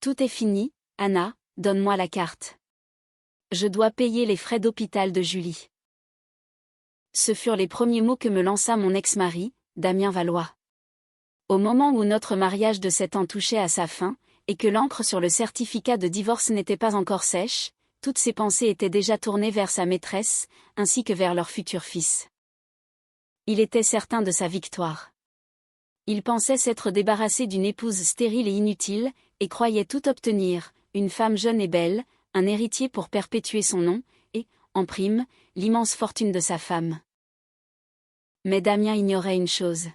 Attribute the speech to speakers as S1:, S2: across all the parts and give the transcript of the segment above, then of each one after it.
S1: Tout est fini, Anna, donne-moi la carte. Je dois payer les frais d'hôpital de Julie. Ce furent les premiers mots que me lança mon ex-mari, Damien Valois. Au moment où notre mariage de 7 ans touchait à sa fin, et que l'encre sur le certificat de divorce n'était pas encore sèche, toutes ses pensées étaient déjà tournées vers sa maîtresse, ainsi que vers leur futur fils. Il était certain de sa victoire. Il pensait s'être débarrassé d'une épouse stérile et inutile, et croyait tout obtenir, une femme jeune et belle, un héritier pour perpétuer son nom, et, en prime, l'immense fortune de sa femme. Mais Damien ignorait une chose.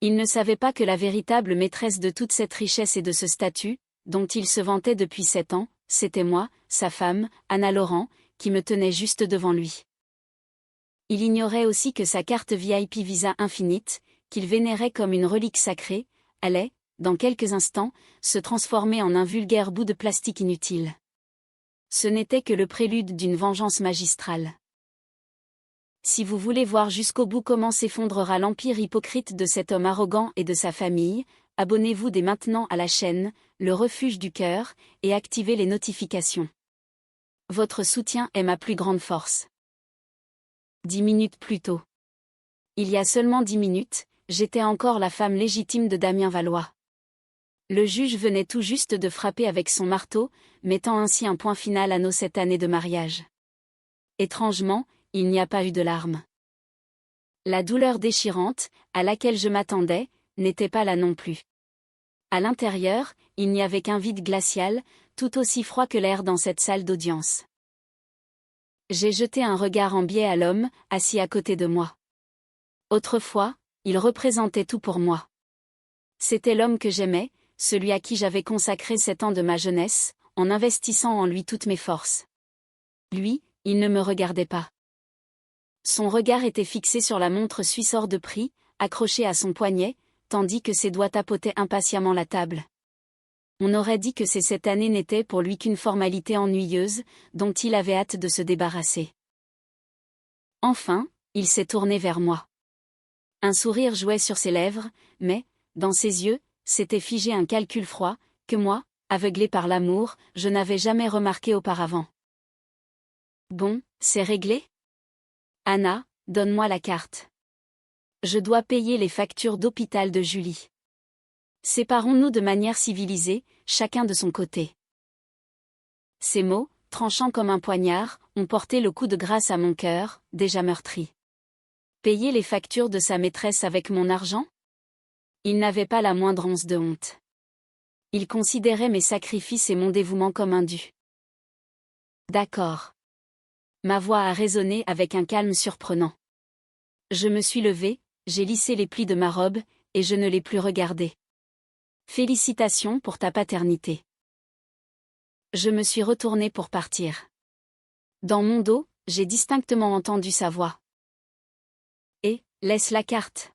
S1: Il ne savait pas que la véritable maîtresse de toute cette richesse et de ce statut, dont il se vantait depuis 7 ans, c'était moi, sa femme, Anna Laurent, qui me tenait juste devant lui. Il ignorait aussi que sa carte VIP Visa Infinite, qu'il vénérait comme une relique sacrée, allait, dans quelques instants, se transformer en un vulgaire bout de plastique inutile. Ce n'était que le prélude d'une vengeance magistrale. Si vous voulez voir jusqu'au bout comment s'effondrera l'empire hypocrite de cet homme arrogant et de sa famille, abonnez-vous dès maintenant à la chaîne, Le Refuge du Cœur, et activez les notifications. Votre soutien est ma plus grande force. 10 minutes plus tôt. Il y a seulement 10 minutes, j'étais encore la femme légitime de Damien Valois. Le juge venait tout juste de frapper avec son marteau, mettant ainsi un point final à nos 7 années de mariage. Étrangement, il n'y a pas eu de larmes. La douleur déchirante, à laquelle je m'attendais, n'était pas là non plus. À l'intérieur, il n'y avait qu'un vide glacial, tout aussi froid que l'air dans cette salle d'audience. J'ai jeté un regard en biais à l'homme, assis à côté de moi. Autrefois, il représentait tout pour moi. C'était l'homme que j'aimais, celui à qui j'avais consacré 7 ans de ma jeunesse, en investissant en lui toutes mes forces. Lui, il ne me regardait pas. Son regard était fixé sur la montre suisse hors de prix, accrochée à son poignet, tandis que ses doigts tapotaient impatiemment la table. On aurait dit que ces 7 années n'étaient pour lui qu'une formalité ennuyeuse, dont il avait hâte de se débarrasser. Enfin, il s'est tourné vers moi. Un sourire jouait sur ses lèvres, mais, dans ses yeux, s'était figé un calcul froid, que moi, aveuglé par l'amour, je n'avais jamais remarqué auparavant. Bon, c'est réglé ? Anna, donne-moi la carte. Je dois payer les factures d'hôpital de Julie. Séparons-nous de manière civilisée, chacun de son côté. Ces mots, tranchants comme un poignard, ont porté le coup de grâce à mon cœur, déjà meurtri. Payer les factures de sa maîtresse avec mon argent ? Il n'avait pas la moindre once de honte. Il considérait mes sacrifices et mon dévouement comme un dû. D'accord. Ma voix a résonné avec un calme surprenant. Je me suis levée, j'ai lissé les plis de ma robe, et je ne l'ai plus regardé. Félicitations pour ta paternité. Je me suis retournée pour partir. Dans mon dos, j'ai distinctement entendu sa voix. Et, laisse la carte.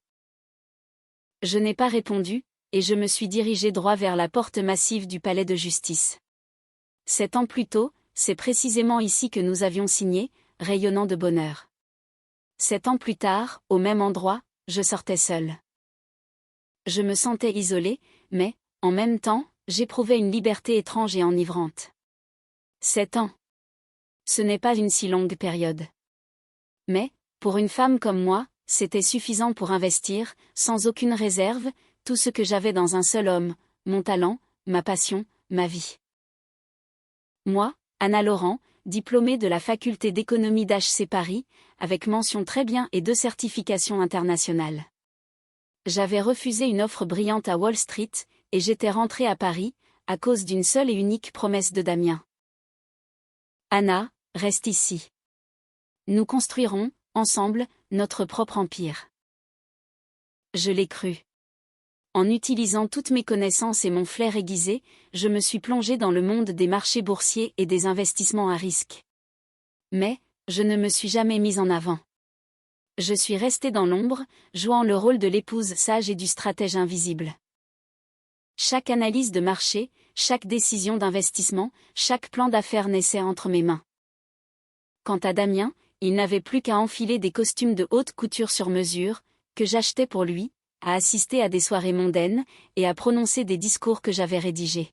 S1: Je n'ai pas répondu, et je me suis dirigée droit vers la porte massive du palais de justice. 7 ans plus tôt, c'est précisément ici que nous avions signé, rayonnant de bonheur. 7 ans plus tard, au même endroit, je sortais seule. Je me sentais isolée, mais, en même temps, j'éprouvais une liberté étrange et enivrante. 7 ans. Ce n'est pas une si longue période. Mais, pour une femme comme moi, c'était suffisant pour investir, sans aucune réserve, tout ce que j'avais dans un seul homme, mon talent, ma passion, ma vie. Moi, Anna Laurent, diplômée de la faculté d'économie d'HEC Paris, avec mention très bien et 2 certifications internationales. J'avais refusé une offre brillante à Wall Street, et j'étais rentrée à Paris, à cause d'une seule et unique promesse de Damien. Anna, reste ici. Nous construirons, ensemble, notre propre empire. Je l'ai cru. En utilisant toutes mes connaissances et mon flair aiguisé, je me suis plongée dans le monde des marchés boursiers et des investissements à risque. Mais, je ne me suis jamais mise en avant. Je suis restée dans l'ombre, jouant le rôle de l'épouse sage et du stratège invisible. Chaque analyse de marché, chaque décision d'investissement, chaque plan d'affaires naissait entre mes mains. Quant à Damien, il n'avait plus qu'à enfiler des costumes de haute couture sur mesure, que j'achetais pour lui, à assister à des soirées mondaines, et à prononcer des discours que j'avais rédigés.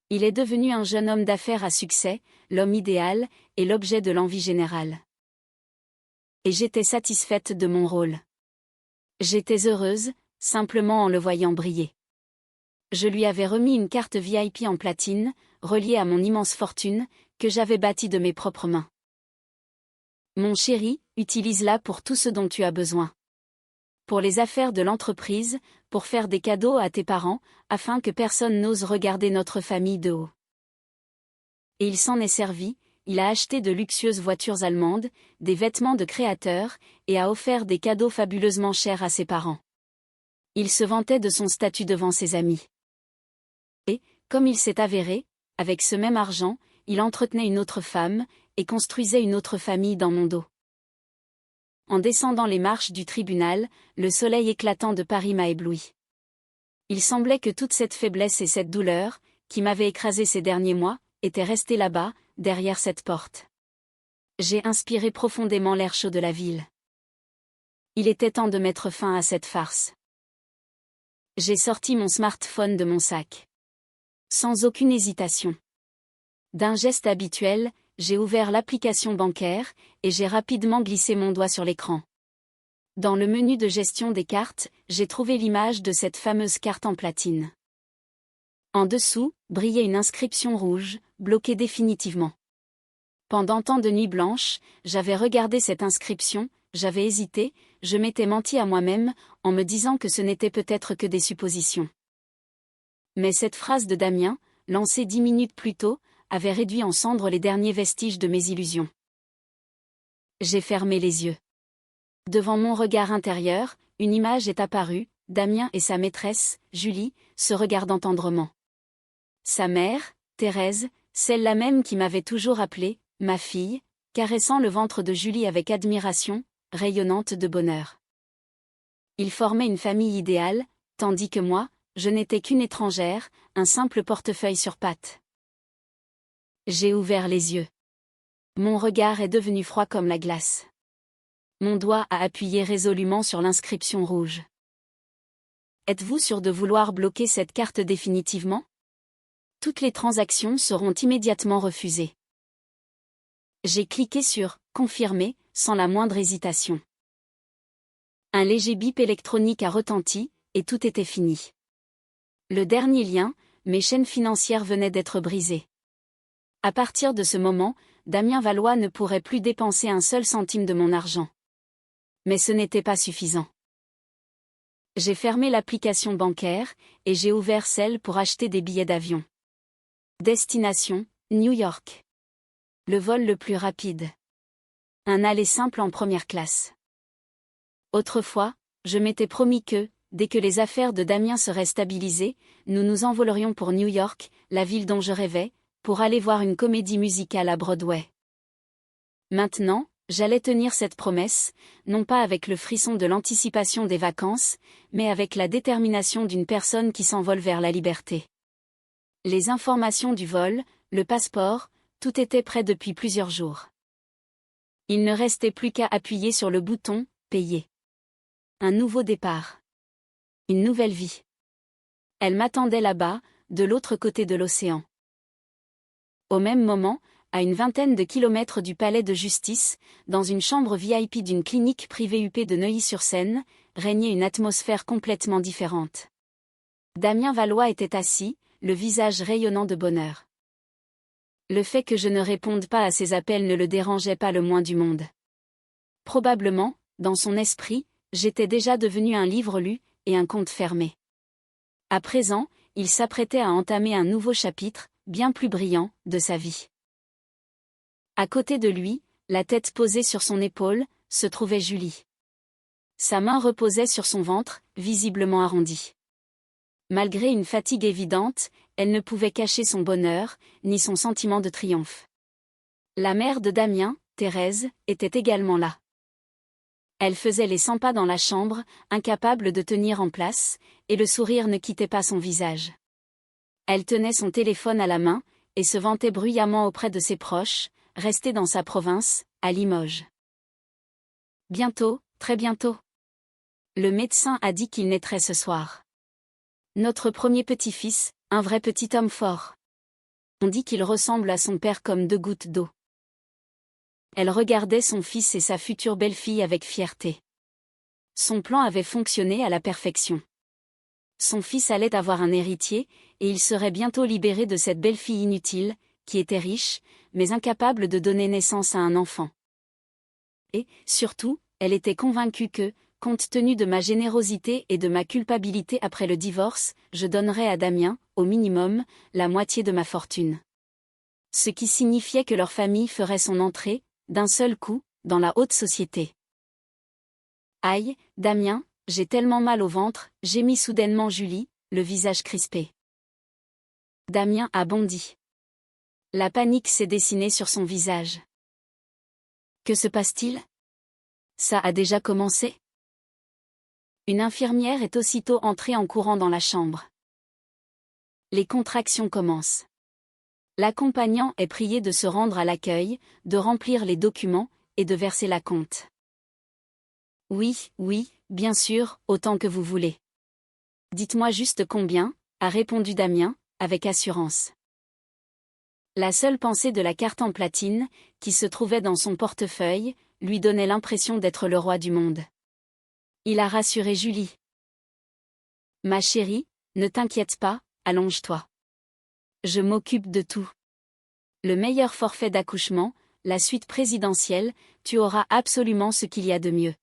S1: Il est devenu un jeune homme d'affaires à succès, l'homme idéal, et l'objet de l'envie générale. Et j'étais satisfaite de mon rôle. J'étais heureuse, simplement en le voyant briller. Je lui avais remis une carte VIP en platine, reliée à mon immense fortune, que j'avais bâtie de mes propres mains. Mon chéri, utilise-la pour tout ce dont tu as besoin. Pour les affaires de l'entreprise, pour faire des cadeaux à tes parents, afin que personne n'ose regarder notre famille de haut. Et il s'en est servi, il a acheté de luxueuses voitures allemandes, des vêtements de créateurs, et a offert des cadeaux fabuleusement chers à ses parents. Il se vantait de son statut devant ses amis. Et, comme il s'est avéré, avec ce même argent, il entretenait une autre femme, et construisait une autre famille dans mon dos. En descendant les marches du tribunal, le soleil éclatant de Paris m'a ébloui. Il semblait que toute cette faiblesse et cette douleur, qui m'avaient écrasé ces derniers mois, étaient restées là-bas, derrière cette porte. J'ai inspiré profondément l'air chaud de la ville. Il était temps de mettre fin à cette farce. J'ai sorti mon smartphone de mon sac. Sans aucune hésitation. D'un geste habituel, j'ai ouvert l'application bancaire, et j'ai rapidement glissé mon doigt sur l'écran. Dans le menu de gestion des cartes, j'ai trouvé l'image de cette fameuse carte en platine. En dessous, brillait une inscription rouge, bloquée définitivement. Pendant tant de nuits blanches, j'avais regardé cette inscription, j'avais hésité, je m'étais menti à moi-même, en me disant que ce n'était peut-être que des suppositions. Mais cette phrase de Damien, lancée 10 minutes plus tôt, avait réduit en cendres les derniers vestiges de mes illusions. J'ai fermé les yeux. Devant mon regard intérieur, une image est apparue, Damien et sa maîtresse, Julie, se regardant tendrement. Sa mère, Thérèse, celle-là même qui m'avait toujours appelée, ma fille, caressant le ventre de Julie avec admiration, rayonnante de bonheur. Ils formaient une famille idéale, tandis que moi, je n'étais qu'une étrangère, un simple portefeuille sur pattes. J'ai ouvert les yeux. Mon regard est devenu froid comme la glace. Mon doigt a appuyé résolument sur l'inscription rouge. Êtes-vous sûr de vouloir bloquer cette carte définitivement? Toutes les transactions seront immédiatement refusées. J'ai cliqué sur « Confirmer » sans la moindre hésitation. Un léger bip électronique a retenti, et tout était fini. Le dernier lien, mes chaînes financières venaient d'être brisées. À partir de ce moment, Damien Valois ne pourrait plus dépenser un seul centime de mon argent. Mais ce n'était pas suffisant. J'ai fermé l'application bancaire, et j'ai ouvert celle pour acheter des billets d'avion. Destination, New York. Le vol le plus rapide. Un aller simple en première classe. Autrefois, je m'étais promis que, dès que les affaires de Damien seraient stabilisées, nous nous envolerions pour New York, la ville dont je rêvais, pour aller voir une comédie musicale à Broadway. Maintenant, j'allais tenir cette promesse, non pas avec le frisson de l'anticipation des vacances, mais avec la détermination d'une personne qui s'envole vers la liberté. Les informations du vol, le passeport, tout était prêt depuis plusieurs jours. Il ne restait plus qu'à appuyer sur le bouton « Payer ». Un nouveau départ. Une nouvelle vie. Elle m'attendait là-bas, de l'autre côté de l'océan. Au même moment, à une vingtaine de kilomètres du palais de justice, dans une chambre VIP d'une clinique privée UP de Neuilly-sur-Seine, régnait une atmosphère complètement différente. Damien Valois était assis, le visage rayonnant de bonheur. Le fait que je ne réponde pas à ses appels ne le dérangeait pas le moins du monde. Probablement, dans son esprit, j'étais déjà devenu un livre lu, et un conte fermé. À présent, il s'apprêtait à entamer un nouveau chapitre, bien plus brillant, de sa vie. À côté de lui, la tête posée sur son épaule, se trouvait Julie. Sa main reposait sur son ventre, visiblement arrondi. Malgré une fatigue évidente, elle ne pouvait cacher son bonheur, ni son sentiment de triomphe. La mère de Damien, Thérèse, était également là. Elle faisait les 100 pas dans la chambre, incapable de tenir en place, et le sourire ne quittait pas son visage. Elle tenait son téléphone à la main, et se vantait bruyamment auprès de ses proches, restés dans sa province, à Limoges. Bientôt, très bientôt. Le médecin a dit qu'il naîtrait ce soir. Notre premier petit-fils, un vrai petit homme fort. On dit qu'il ressemble à son père comme 2 gouttes d'eau. Elle regardait son fils et sa future belle-fille avec fierté. Son plan avait fonctionné à la perfection. Son fils allait avoir un héritier, et il serait bientôt libéré de cette belle-fille inutile, qui était riche, mais incapable de donner naissance à un enfant. Et, surtout, elle était convaincue que, compte tenu de ma générosité et de ma culpabilité après le divorce, je donnerais à Damien, au minimum, la moitié de ma fortune. Ce qui signifiait que leur famille ferait son entrée, d'un seul coup, dans la haute société. Aïe, Damien, j'ai tellement mal au ventre, gémit soudainement Julie, le visage crispé. Damien a bondi. La panique s'est dessinée sur son visage. Que se passe-t-il? Ça a déjà commencé? Une infirmière est aussitôt entrée en courant dans la chambre. Les contractions commencent. L'accompagnant est prié de se rendre à l'accueil, de remplir les documents, et de verser la compte. Oui, bien sûr, autant que vous voulez. Dites-moi juste combien, a répondu Damien, avec assurance. La seule pensée de la carte en platine, qui se trouvait dans son portefeuille, lui donnait l'impression d'être le roi du monde. Il a rassuré Julie. Ma chérie, ne t'inquiète pas, allonge-toi. Je m'occupe de tout. Le meilleur forfait d'accouchement, la suite présidentielle, tu auras absolument ce qu'il y a de mieux.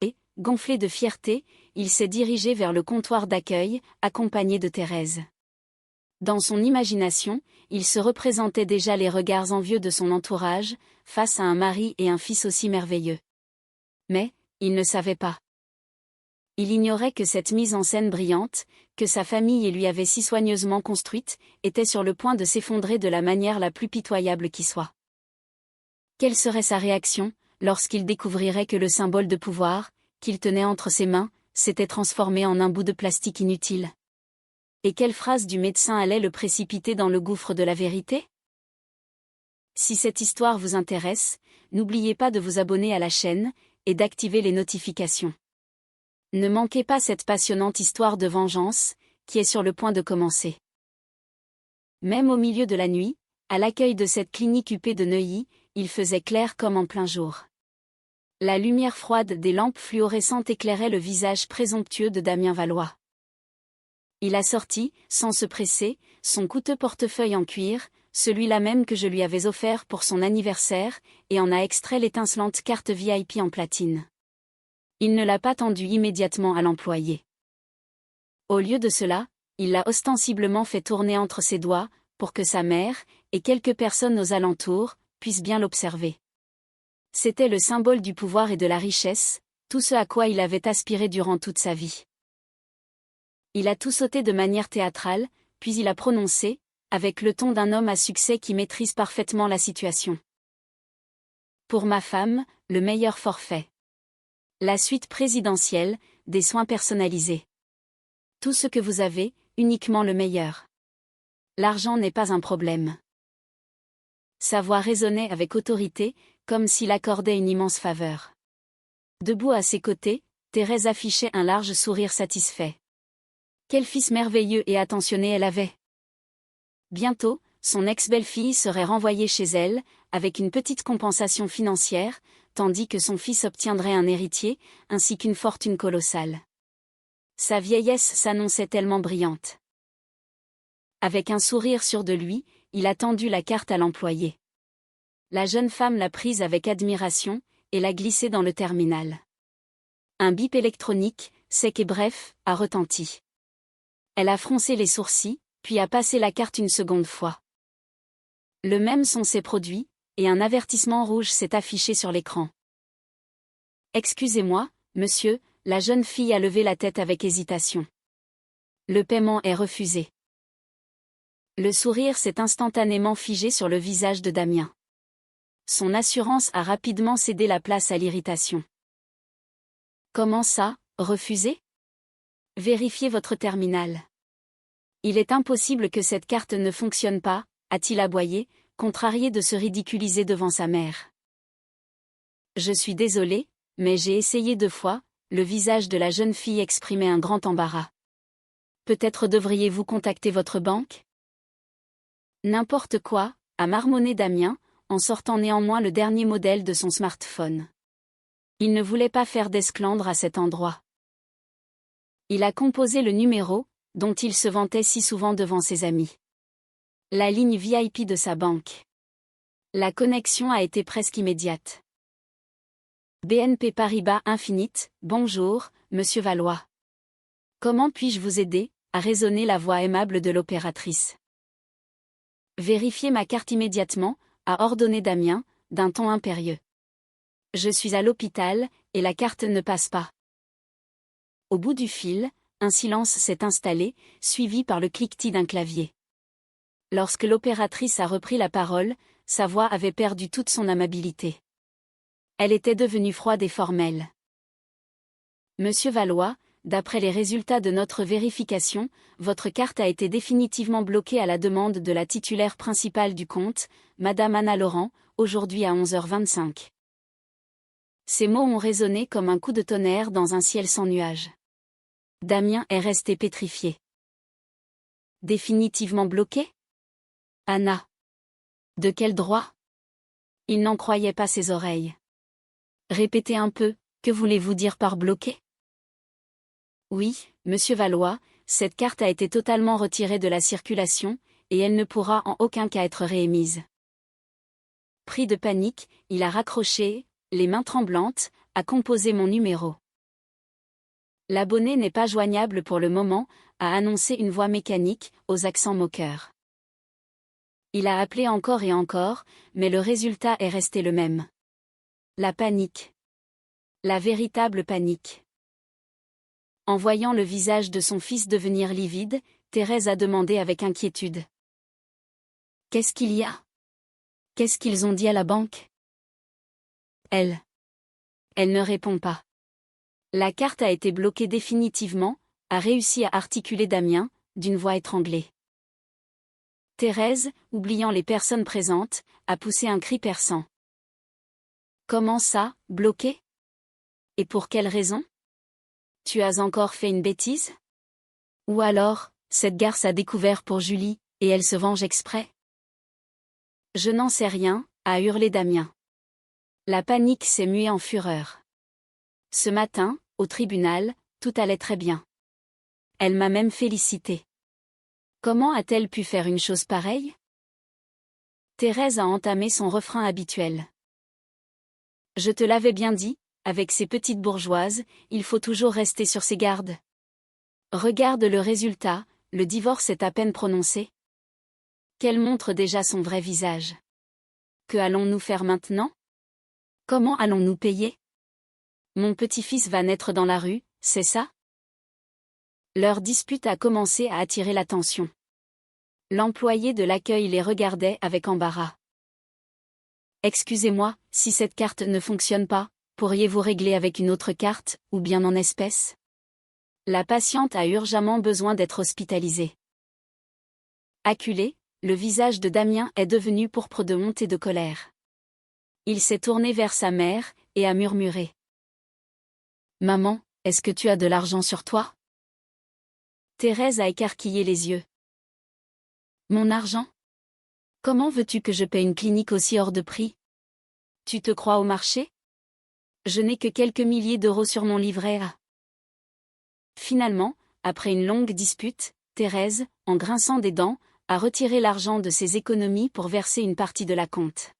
S1: Et, gonflé de fierté, il s'est dirigé vers le comptoir d'accueil, accompagné de Thérèse. Dans son imagination, il se représentait déjà les regards envieux de son entourage, face à un mari et un fils aussi merveilleux. Mais, il ne savait pas. Il ignorait que cette mise en scène brillante, que sa famille lui avait si soigneusement construite, était sur le point de s'effondrer de la manière la plus pitoyable qui soit. Quelle serait sa réaction, lorsqu'il découvrirait que le symbole de pouvoir, qu'il tenait entre ses mains, s'était transformé en un bout de plastique inutile? Et quelle phrase du médecin allait le précipiter dans le gouffre de la vérité? Si cette histoire vous intéresse, n'oubliez pas de vous abonner à la chaîne, et d'activer les notifications. Ne manquez pas cette passionnante histoire de vengeance, qui est sur le point de commencer. Même au milieu de la nuit, à l'accueil de cette clinique huppée de Neuilly, il faisait clair comme en plein jour. La lumière froide des lampes fluorescentes éclairait le visage présomptueux de Damien Valois. Il a sorti, sans se presser, son coûteux portefeuille en cuir, celui-là même que je lui avais offert pour son anniversaire, et en a extrait l'étincelante carte VIP en platine. Il ne l'a pas tendue immédiatement à l'employé. Au lieu de cela, il l'a ostensiblement fait tourner entre ses doigts, pour que sa mère, et quelques personnes aux alentours, puissent bien l'observer. C'était le symbole du pouvoir et de la richesse, tout ce à quoi il avait aspiré durant toute sa vie. Il a tout sauté de manière théâtrale, puis il a prononcé, avec le ton d'un homme à succès qui maîtrise parfaitement la situation. Pour ma femme, le meilleur forfait. La suite présidentielle, des soins personnalisés. Tout ce que vous avez, uniquement le meilleur. L'argent n'est pas un problème. Sa voix résonnait avec autorité, comme s'il accordait une immense faveur. Debout à ses côtés, Thérèse affichait un large sourire satisfait. Quel fils merveilleux et attentionné elle avait. Bientôt, son ex-belle-fille serait renvoyée chez elle, avec une petite compensation financière, tandis que son fils obtiendrait un héritier, ainsi qu'une fortune colossale. Sa vieillesse s'annonçait tellement brillante. Avec un sourire sûr de lui, il a tendu la carte à l'employé. La jeune femme l'a prise avec admiration, et l'a glissée dans le terminal. Un bip électronique, sec et bref, a retenti. Elle a froncé les sourcils, puis a passé la carte une seconde fois. Le même son s'est produit, et un avertissement rouge s'est affiché sur l'écran. Excusez-moi, monsieur, la jeune fille a levé la tête avec hésitation. Le paiement est refusé. Le sourire s'est instantanément figé sur le visage de Damien. Son assurance a rapidement cédé la place à l'irritation. Comment ça, refusé? Vérifiez votre terminal. Il est impossible que cette carte ne fonctionne pas, a-t-il aboyé, contrarié de se ridiculiser devant sa mère. Je suis désolé, mais j'ai essayé 2 fois, le visage de la jeune fille exprimait un grand embarras. Peut-être devriez-vous contacter votre banque? N'importe quoi, a marmonné Damien, en sortant néanmoins le dernier modèle de son smartphone. Il ne voulait pas faire d'esclandre à cet endroit. Il a composé le numéro, dont il se vantait si souvent devant ses amis. La ligne VIP de sa banque. La connexion a été presque immédiate. BNP Paribas Infinite, bonjour, monsieur Valois. Comment puis-je vous aider, a résonné la voix aimable de l'opératrice. Vérifiez ma carte immédiatement, a ordonné Damien, d'un ton impérieux. Je suis à l'hôpital, et la carte ne passe pas. Au bout du fil, un silence s'est installé, suivi par le cliquetis d'un clavier. Lorsque l'opératrice a repris la parole, sa voix avait perdu toute son amabilité. Elle était devenue froide et formelle. Monsieur Valois, d'après les résultats de notre vérification, votre carte a été définitivement bloquée à la demande de la titulaire principale du compte, Madame Anna Laurent, aujourd'hui à 11h25. Ces mots ont résonné comme un coup de tonnerre dans un ciel sans nuages. Damien est resté pétrifié. Définitivement bloqué ? Anna. De quel droit ? Il n'en croyait pas ses oreilles. Répétez un peu, que voulez-vous dire par bloqué ? Oui, monsieur Valois, cette carte a été totalement retirée de la circulation, et elle ne pourra en aucun cas être réémise. Pris de panique, il a raccroché, les mains tremblantes, a composé mon numéro. L'abonné n'est pas joignable pour le moment, a annoncé une voix mécanique, aux accents moqueurs. Il a appelé encore et encore, mais le résultat est resté le même. La panique. La véritable panique. En voyant le visage de son fils devenir livide, Thérèse a demandé avec inquiétude. Qu'est-ce qu'il y a ? Qu'est-ce qu'ils ont dit à la banque ? Elle ne répond pas. La carte a été bloquée définitivement, a réussi à articuler Damien, d'une voix étranglée. Thérèse, oubliant les personnes présentes, a poussé un cri perçant. Comment ça, bloqué ? Et pour quelle raison ? Tu as encore fait une bêtise ? Ou alors, cette garce a découvert pour Julie, et elle se venge exprès ? Je n'en sais rien, a hurlé Damien. La panique s'est muée en fureur. Ce matin, au tribunal, tout allait très bien. Elle m'a même félicité. Comment a-t-elle pu faire une chose pareille ? Thérèse a entamé son refrain habituel. Je te l'avais bien dit, avec ces petites bourgeoises, il faut toujours rester sur ses gardes. Regarde le résultat, le divorce est à peine prononcé. Qu'elle montre déjà son vrai visage. Que allons-nous faire maintenant ? Comment allons-nous payer ? Mon petit-fils va naître dans la rue, c'est ça ? Leur dispute a commencé à attirer l'attention. L'employé de l'accueil les regardait avec embarras. Excusez-moi, si cette carte ne fonctionne pas, pourriez-vous régler avec une autre carte, ou bien en espèces ? La patiente a urgemment besoin d'être hospitalisée. Acculé, le visage de Damien est devenu pourpre de honte et de colère. Il s'est tourné vers sa mère, et a murmuré. Maman, est-ce que tu as de l'argent sur toi ? Thérèse a écarquillé les yeux. Mon argent ? Comment veux-tu que je paie une clinique aussi hors de prix ? Tu te crois au marché ? Je n'ai que quelques milliers d'euros sur mon livret A. Finalement, après une longue dispute, Thérèse, en grinçant des dents, a retiré l'argent de ses économies pour verser une partie de la compte.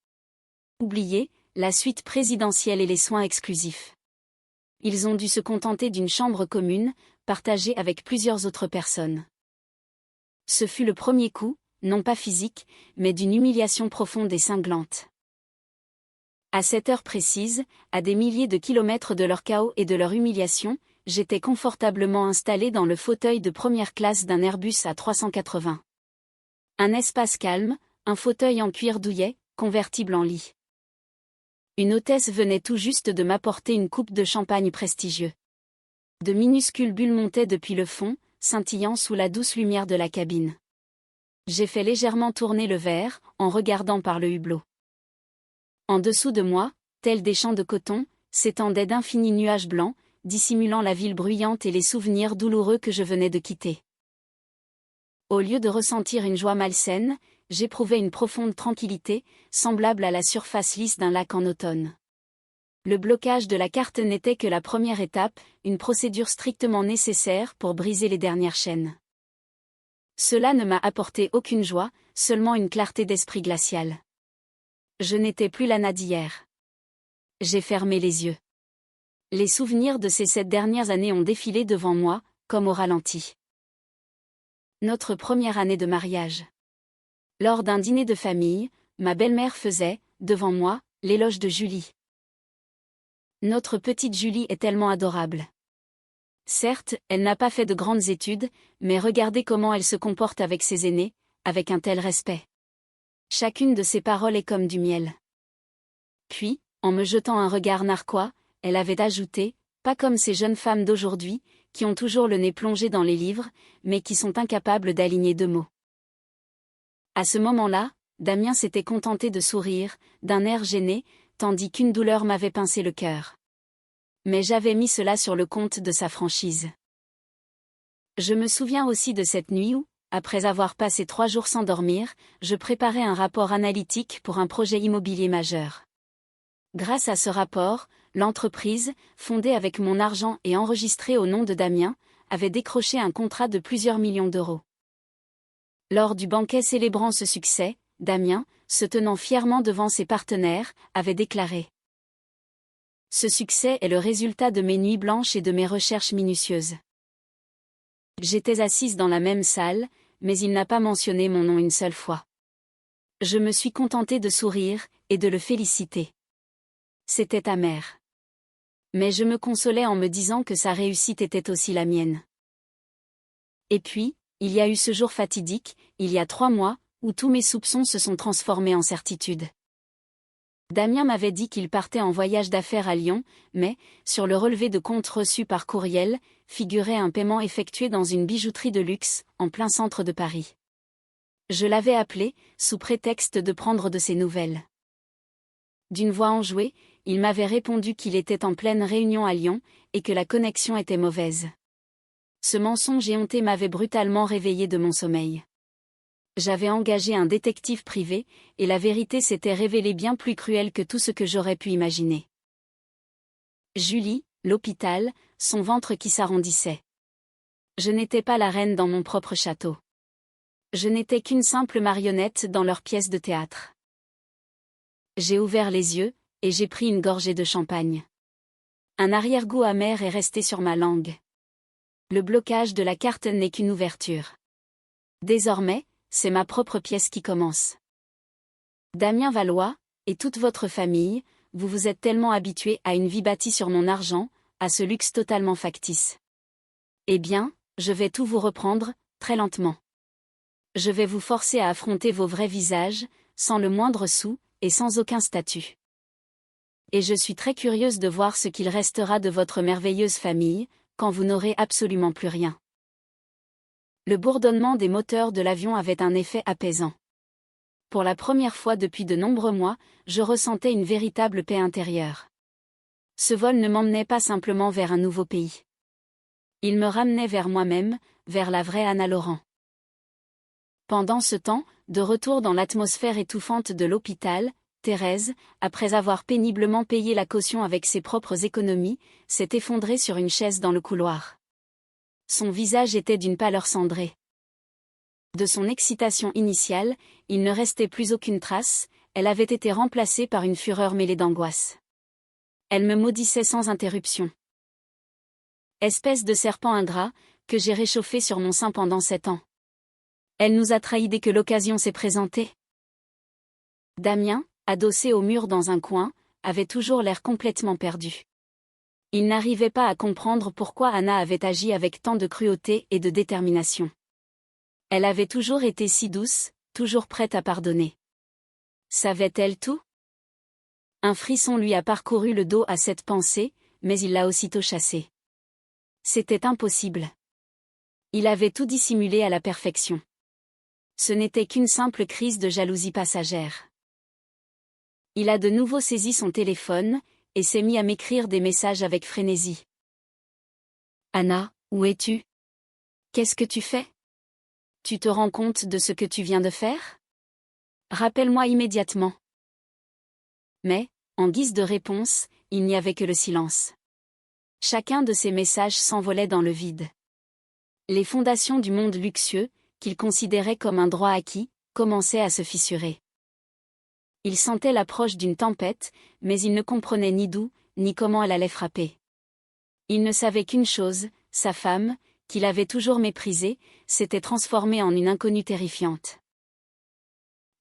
S1: Oubliez, la suite présidentielle et les soins exclusifs. Ils ont dû se contenter d'une chambre commune, partagée avec plusieurs autres personnes. Ce fut le premier coup, non pas physique, mais d'une humiliation profonde et cinglante. À cette heure précise, à des milliers de kilomètres de leur chaos et de leur humiliation, j'étais confortablement installé dans le fauteuil de première classe d'un Airbus A380. Un espace calme, un fauteuil en cuir douillet, convertible en lit. Une hôtesse venait tout juste de m'apporter une coupe de champagne prestigieux. De minuscules bulles montaient depuis le fond, scintillant sous la douce lumière de la cabine. J'ai fait légèrement tourner le verre, en regardant par le hublot. En dessous de moi, tels des champs de coton, s'étendaient d'infinis nuages blancs, dissimulant la ville bruyante et les souvenirs douloureux que je venais de quitter. Au lieu de ressentir une joie malsaine, j'éprouvais une profonde tranquillité, semblable à la surface lisse d'un lac en automne. Le blocage de la carte n'était que la première étape, une procédure strictement nécessaire pour briser les dernières chaînes. Cela ne m'a apporté aucune joie, seulement une clarté d'esprit glaciale. Je n'étais plus l'Anna d'hier. J'ai fermé les yeux. Les souvenirs de ces 7 dernières années ont défilé devant moi, comme au ralenti. Notre première année de mariage. Lors d'un dîner de famille, ma belle-mère faisait, devant moi, l'éloge de Julie. Notre petite Julie est tellement adorable. Certes, elle n'a pas fait de grandes études, mais regardez comment elle se comporte avec ses aînés, avec un tel respect. Chacune de ses paroles est comme du miel. Puis, en me jetant un regard narquois, elle avait ajouté, pas comme ces jeunes femmes d'aujourd'hui, qui ont toujours le nez plongé dans les livres, mais qui sont incapables d'aligner 2 mots. À ce moment-là, Damien s'était contenté de sourire, d'un air gêné, tandis qu'une douleur m'avait pincé le cœur. Mais j'avais mis cela sur le compte de sa franchise. Je me souviens aussi de cette nuit où, après avoir passé 3 jours sans dormir, je préparais un rapport analytique pour un projet immobilier majeur. Grâce à ce rapport, l'entreprise, fondée avec mon argent et enregistrée au nom de Damien, avait décroché un contrat de plusieurs millions d'euros. Lors du banquet célébrant ce succès, Damien, se tenant fièrement devant ses partenaires, avait déclaré : « Ce succès est le résultat de mes nuits blanches et de mes recherches minutieuses. » J'étais assise dans la même salle, mais il n'a pas mentionné mon nom une seule fois. Je me suis contentée de sourire, et de le féliciter. C'était amer. Mais je me consolais en me disant que sa réussite était aussi la mienne. Et puis, il y a eu ce jour fatidique, il y a 3 mois, où tous mes soupçons se sont transformés en certitude. Damien m'avait dit qu'il partait en voyage d'affaires à Lyon, mais, sur le relevé de compte reçu par courriel, figurait un paiement effectué dans une bijouterie de luxe, en plein centre de Paris. Je l'avais appelé, sous prétexte de prendre de ses nouvelles. D'une voix enjouée, il m'avait répondu qu'il était en pleine réunion à Lyon, et que la connexion était mauvaise. Ce mensonge éhonté m'avait brutalement réveillé de mon sommeil. J'avais engagé un détective privé, et la vérité s'était révélée bien plus cruelle que tout ce que j'aurais pu imaginer. Julie, l'hôpital, son ventre qui s'arrondissait. Je n'étais pas la reine dans mon propre château. Je n'étais qu'une simple marionnette dans leur pièce de théâtre. J'ai ouvert les yeux, et j'ai pris une gorgée de champagne. Un arrière-goût amer est resté sur ma langue. Le blocage de la carte n'est qu'une ouverture. Désormais, c'est ma propre pièce qui commence. Damien Valois, et toute votre famille, vous vous êtes tellement habitués à une vie bâtie sur mon argent, à ce luxe totalement factice. Eh bien, je vais tout vous reprendre, très lentement. Je vais vous forcer à affronter vos vrais visages, sans le moindre sou, et sans aucun statut. Et je suis très curieuse de voir ce qu'il restera de votre merveilleuse famille, quand vous n'aurez absolument plus rien. Le bourdonnement des moteurs de l'avion avait un effet apaisant. Pour la première fois depuis de nombreux mois, je ressentais une véritable paix intérieure. Ce vol ne m'emmenait pas simplement vers un nouveau pays. Il me ramenait vers moi-même, vers la vraie Anna Laurent. Pendant ce temps, de retour dans l'atmosphère étouffante de l'hôpital, Thérèse, après avoir péniblement payé la caution avec ses propres économies, s'est effondrée sur une chaise dans le couloir. Son visage était d'une pâleur cendrée. De son excitation initiale, il ne restait plus aucune trace, elle avait été remplacée par une fureur mêlée d'angoisse. Elle me maudissait sans interruption. Espèce de serpent ingrat, que j'ai réchauffé sur mon sein pendant 7 ans. Elle nous a trahis dès que l'occasion s'est présentée. Damien, adossé au mur dans un coin, avait toujours l'air complètement perdu. Il n'arrivait pas à comprendre pourquoi Anna avait agi avec tant de cruauté et de détermination. Elle avait toujours été si douce, toujours prête à pardonner. Savait-elle tout ? Un frisson lui a parcouru le dos à cette pensée, mais il l'a aussitôt chassée. C'était impossible. Il avait tout dissimulé à la perfection. Ce n'était qu'une simple crise de jalousie passagère. Il a de nouveau saisi son téléphone, et s'est mis à m'écrire des messages avec frénésie. « Anna, où es-tu ? Qu'est-ce que tu fais ? Tu te rends compte de ce que tu viens de faire ? Rappelle-moi immédiatement. Mais, en guise de réponse, il n'y avait que le silence. Chacun de ces messages s'envolait dans le vide. Les fondations du monde luxueux, qu'il considérait comme un droit acquis, commençaient à se fissurer. Il sentait l'approche d'une tempête, mais il ne comprenait ni d'où, ni comment elle allait frapper. Il ne savait qu'une chose, sa femme, qu'il avait toujours méprisée, s'était transformée en une inconnue terrifiante.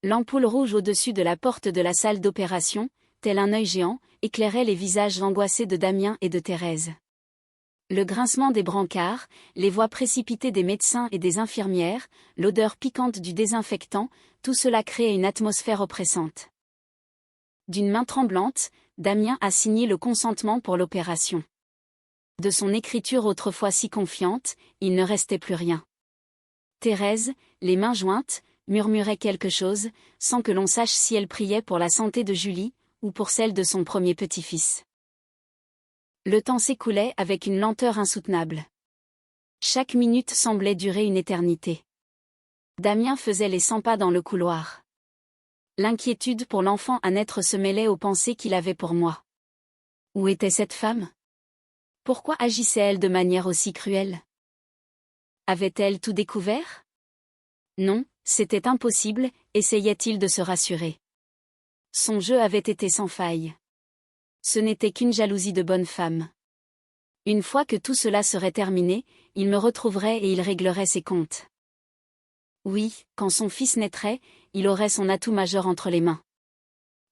S1: L'ampoule rouge au-dessus de la porte de la salle d'opération, tel un œil géant, éclairait les visages angoissés de Damien et de Thérèse. Le grincement des brancards, les voix précipitées des médecins et des infirmières, l'odeur piquante du désinfectant, tout cela créait une atmosphère oppressante. D'une main tremblante, Damien a signé le consentement pour l'opération. De son écriture autrefois si confiante, il ne restait plus rien. Thérèse, les mains jointes, murmurait quelque chose, sans que l'on sache si elle priait pour la santé de Julie, ou pour celle de son premier petit-fils. Le temps s'écoulait avec une lenteur insoutenable. Chaque minute semblait durer une éternité. Damien faisait les 100 pas dans le couloir. L'inquiétude pour l'enfant à naître se mêlait aux pensées qu'il avait pour moi. Où était cette femme? Pourquoi agissait-elle de manière aussi cruelle? Avait-elle tout découvert? Non, c'était impossible, essayait-il de se rassurer. Son jeu avait été sans faille. Ce n'était qu'une jalousie de bonne femme. Une fois que tout cela serait terminé, il me retrouverait et il réglerait ses comptes. Oui, quand son fils naîtrait, il aurait son atout majeur entre les mains.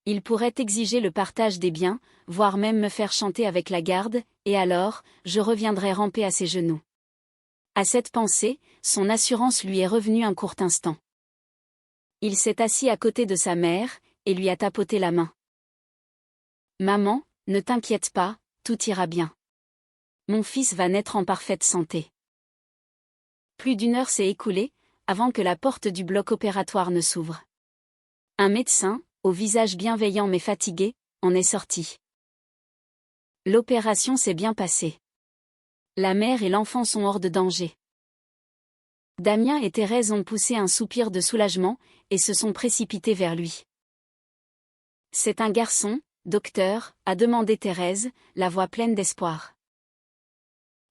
S1: Il pourrait exiger le partage des biens, voire même me faire chanter avec la garde, et alors, je reviendrais ramper à ses genoux. À cette pensée, son assurance lui est revenue un court instant. Il s'est assis à côté de sa mère, et lui a tapoté la main. Maman, ne t'inquiète pas, tout ira bien. Mon fils va naître en parfaite santé. Plus d'une heure s'est écoulée, avant que la porte du bloc opératoire ne s'ouvre. Un médecin, au visage bienveillant mais fatigué, en est sorti. L'opération s'est bien passée. La mère et l'enfant sont hors de danger. Damien et Thérèse ont poussé un soupir de soulagement, et se sont précipités vers lui. C'est un garçon, docteur, a demandé Thérèse, la voix pleine d'espoir.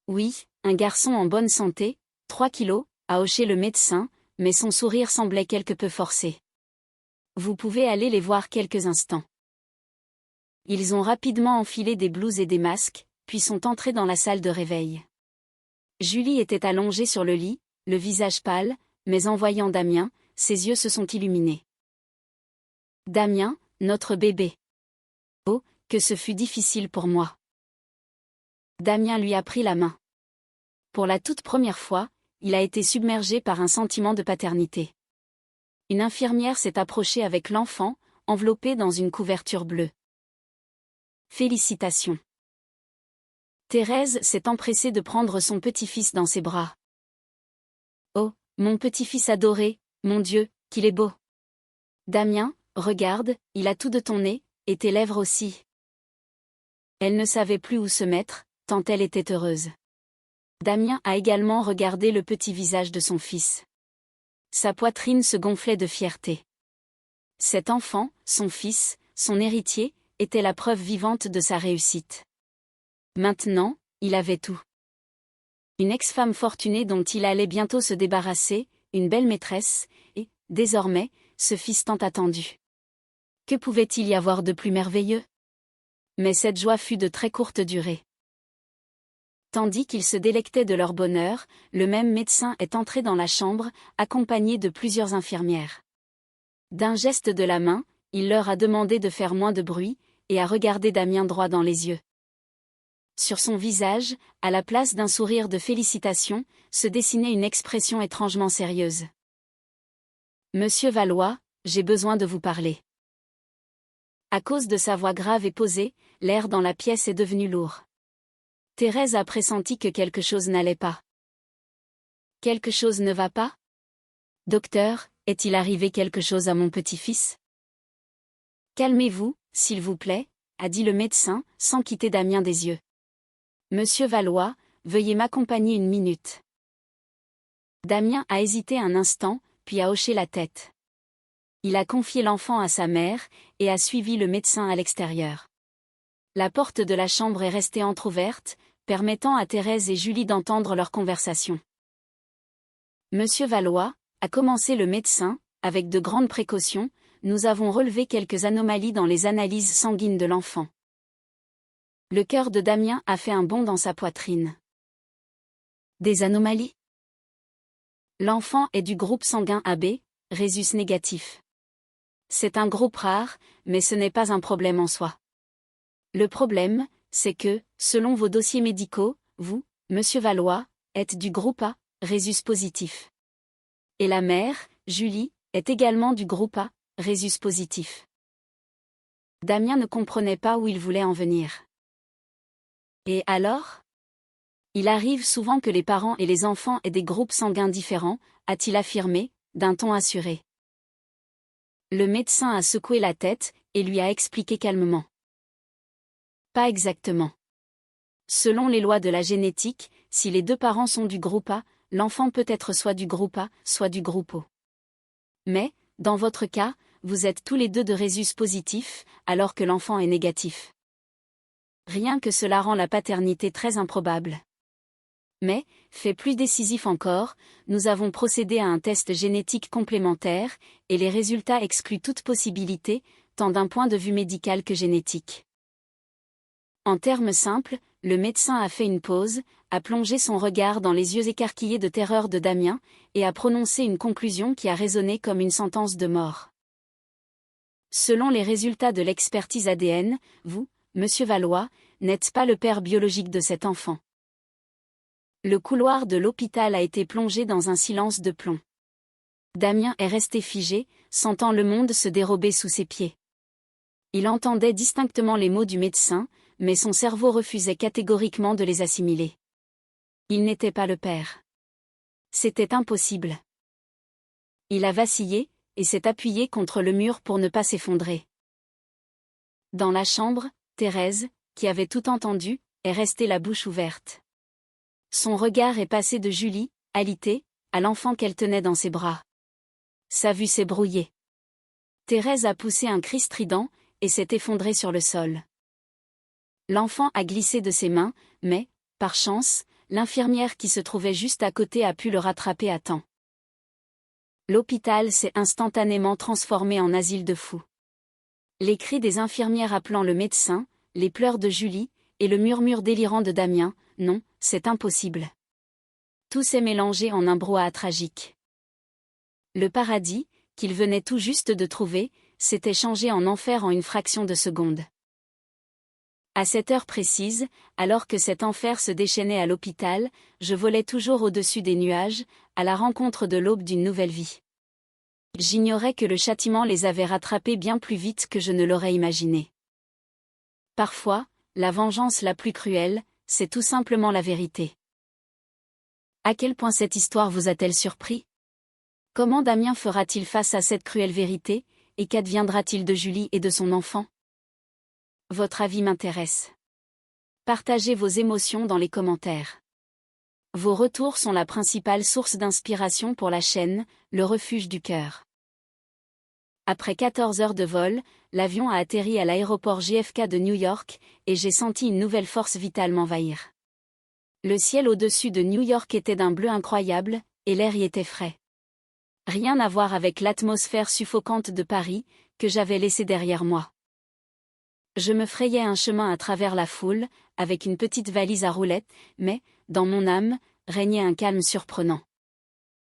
S1: Oui, un garçon en bonne santé, 3 kilos, a hoché le médecin, mais son sourire semblait quelque peu forcé. Vous pouvez aller les voir quelques instants. Ils ont rapidement enfilé des blouses et des masques, puis sont entrés dans la salle de réveil. Julie était allongée sur le lit, le visage pâle, mais en voyant Damien, ses yeux se sont illuminés. Damien, notre bébé. Oh, que ce fut difficile pour moi. Damien lui a pris la main. Pour la toute première fois, il a été submergé par un sentiment de paternité. Une infirmière s'est approchée avec l'enfant, enveloppé dans une couverture bleue. Félicitations. Thérèse s'est empressée de prendre son petit-fils dans ses bras. Oh, mon petit-fils adoré, mon Dieu, qu'il est beau. Damien, regarde, il a tout de ton nez, et tes lèvres aussi. Elle ne savait plus où se mettre, tant elle était heureuse. Damien a également regardé le petit visage de son fils. Sa poitrine se gonflait de fierté. Cet enfant, son fils, son héritier, était la preuve vivante de sa réussite. Maintenant, il avait tout. Une ex-femme fortunée dont il allait bientôt se débarrasser, une belle maîtresse, et, désormais, ce fils tant attendu. Que pouvait-il y avoir de plus merveilleux? Mais cette joie fut de très courte durée. Tandis qu'ils se délectaient de leur bonheur, le même médecin est entré dans la chambre, accompagné de plusieurs infirmières. D'un geste de la main, il leur a demandé de faire moins de bruit, et a regardé Damien droit dans les yeux. Sur son visage, à la place d'un sourire de félicitation, se dessinait une expression étrangement sérieuse. « Monsieur Valois, j'ai besoin de vous parler. » À cause de sa voix grave et posée, l'air dans la pièce est devenu lourd. Thérèse a pressenti que quelque chose n'allait pas. Quelque chose ne va pas? Docteur, est-il arrivé quelque chose à mon petit-fils? Calmez-vous, s'il vous plaît, a dit le médecin, sans quitter Damien des yeux. Monsieur Valois, veuillez m'accompagner une minute. Damien a hésité un instant, puis a hoché la tête. Il a confié l'enfant à sa mère, et a suivi le médecin à l'extérieur. La porte de la chambre est restée entr'ouverte, permettant à Thérèse et Julie d'entendre leur conversation. Monsieur Valois, a commencé le médecin, avec de grandes précautions, nous avons relevé quelques anomalies dans les analyses sanguines de l'enfant. Le cœur de Damien a fait un bond dans sa poitrine. Des anomalies? L'enfant est du groupe sanguin AB, rhésus négatif. C'est un groupe rare, mais ce n'est pas un problème en soi. Le problème, c'est que, selon vos dossiers médicaux, vous, Monsieur Valois, êtes du groupe A, rhésus positif. Et la mère, Julie, est également du groupe A, rhésus positif. Damien ne comprenait pas où il voulait en venir. Et alors? Il arrive souvent que les parents et les enfants aient des groupes sanguins différents, a-t-il affirmé, d'un ton assuré. Le médecin a secoué la tête, et lui a expliqué calmement. Pas exactement. Selon les lois de la génétique, si les deux parents sont du groupe A, l'enfant peut être soit du groupe A, soit du groupe O. Mais, dans votre cas, vous êtes tous les deux de rhésus positif, alors que l'enfant est négatif. Rien que cela rend la paternité très improbable. Mais, fait plus décisif encore, nous avons procédé à un test génétique complémentaire, et les résultats excluent toute possibilité, tant d'un point de vue médical que génétique. En termes simples, le médecin a fait une pause, a plongé son regard dans les yeux écarquillés de terreur de Damien, et a prononcé une conclusion qui a résonné comme une sentence de mort. Selon les résultats de l'expertise ADN, vous, Monsieur Valois, n'êtes pas le père biologique de cet enfant. Le couloir de l'hôpital a été plongé dans un silence de plomb. Damien est resté figé, sentant le monde se dérober sous ses pieds. Il entendait distinctement les mots du médecin, mais son cerveau refusait catégoriquement de les assimiler. Il n'était pas le père. C'était impossible. Il a vacillé, et s'est appuyé contre le mur pour ne pas s'effondrer. Dans la chambre, Thérèse, qui avait tout entendu, est restée la bouche ouverte. Son regard est passé de Julie, alitée, à l'enfant qu'elle tenait dans ses bras. Sa vue s'est brouillée. Thérèse a poussé un cri strident, et s'est effondrée sur le sol. L'enfant a glissé de ses mains, mais, par chance, l'infirmière qui se trouvait juste à côté a pu le rattraper à temps. L'hôpital s'est instantanément transformé en asile de fous. Les cris des infirmières appelant le médecin, les pleurs de Julie, et le murmure délirant de Damien, non, c'est impossible. Tout s'est mélangé en un brouhaha tragique. Le paradis, qu'il venait tout juste de trouver, s'était changé en enfer en une fraction de seconde. À cette heure précise, alors que cet enfer se déchaînait à l'hôpital, je volais toujours au-dessus des nuages, à la rencontre de l'aube d'une nouvelle vie. J'ignorais que le châtiment les avait rattrapés bien plus vite que je ne l'aurais imaginé. Parfois, la vengeance la plus cruelle, c'est tout simplement la vérité. À quel point cette histoire vous a-t-elle surpris? Comment Damien fera-t-il face à cette cruelle vérité, et qu'adviendra-t-il de Julie et de son enfant? Votre avis m'intéresse. Partagez vos émotions dans les commentaires. Vos retours sont la principale source d'inspiration pour la chaîne, Le Refuge du Cœur. Après 14 heures de vol, l'avion a atterri à l'aéroport JFK de New York, et j'ai senti une nouvelle force vitale m'envahir. Le ciel au-dessus de New York était d'un bleu incroyable, et l'air y était frais. Rien à voir avec l'atmosphère suffocante de Paris, que j'avais laissée derrière moi. Je me frayais un chemin à travers la foule, avec une petite valise à roulettes, mais, dans mon âme, régnait un calme surprenant.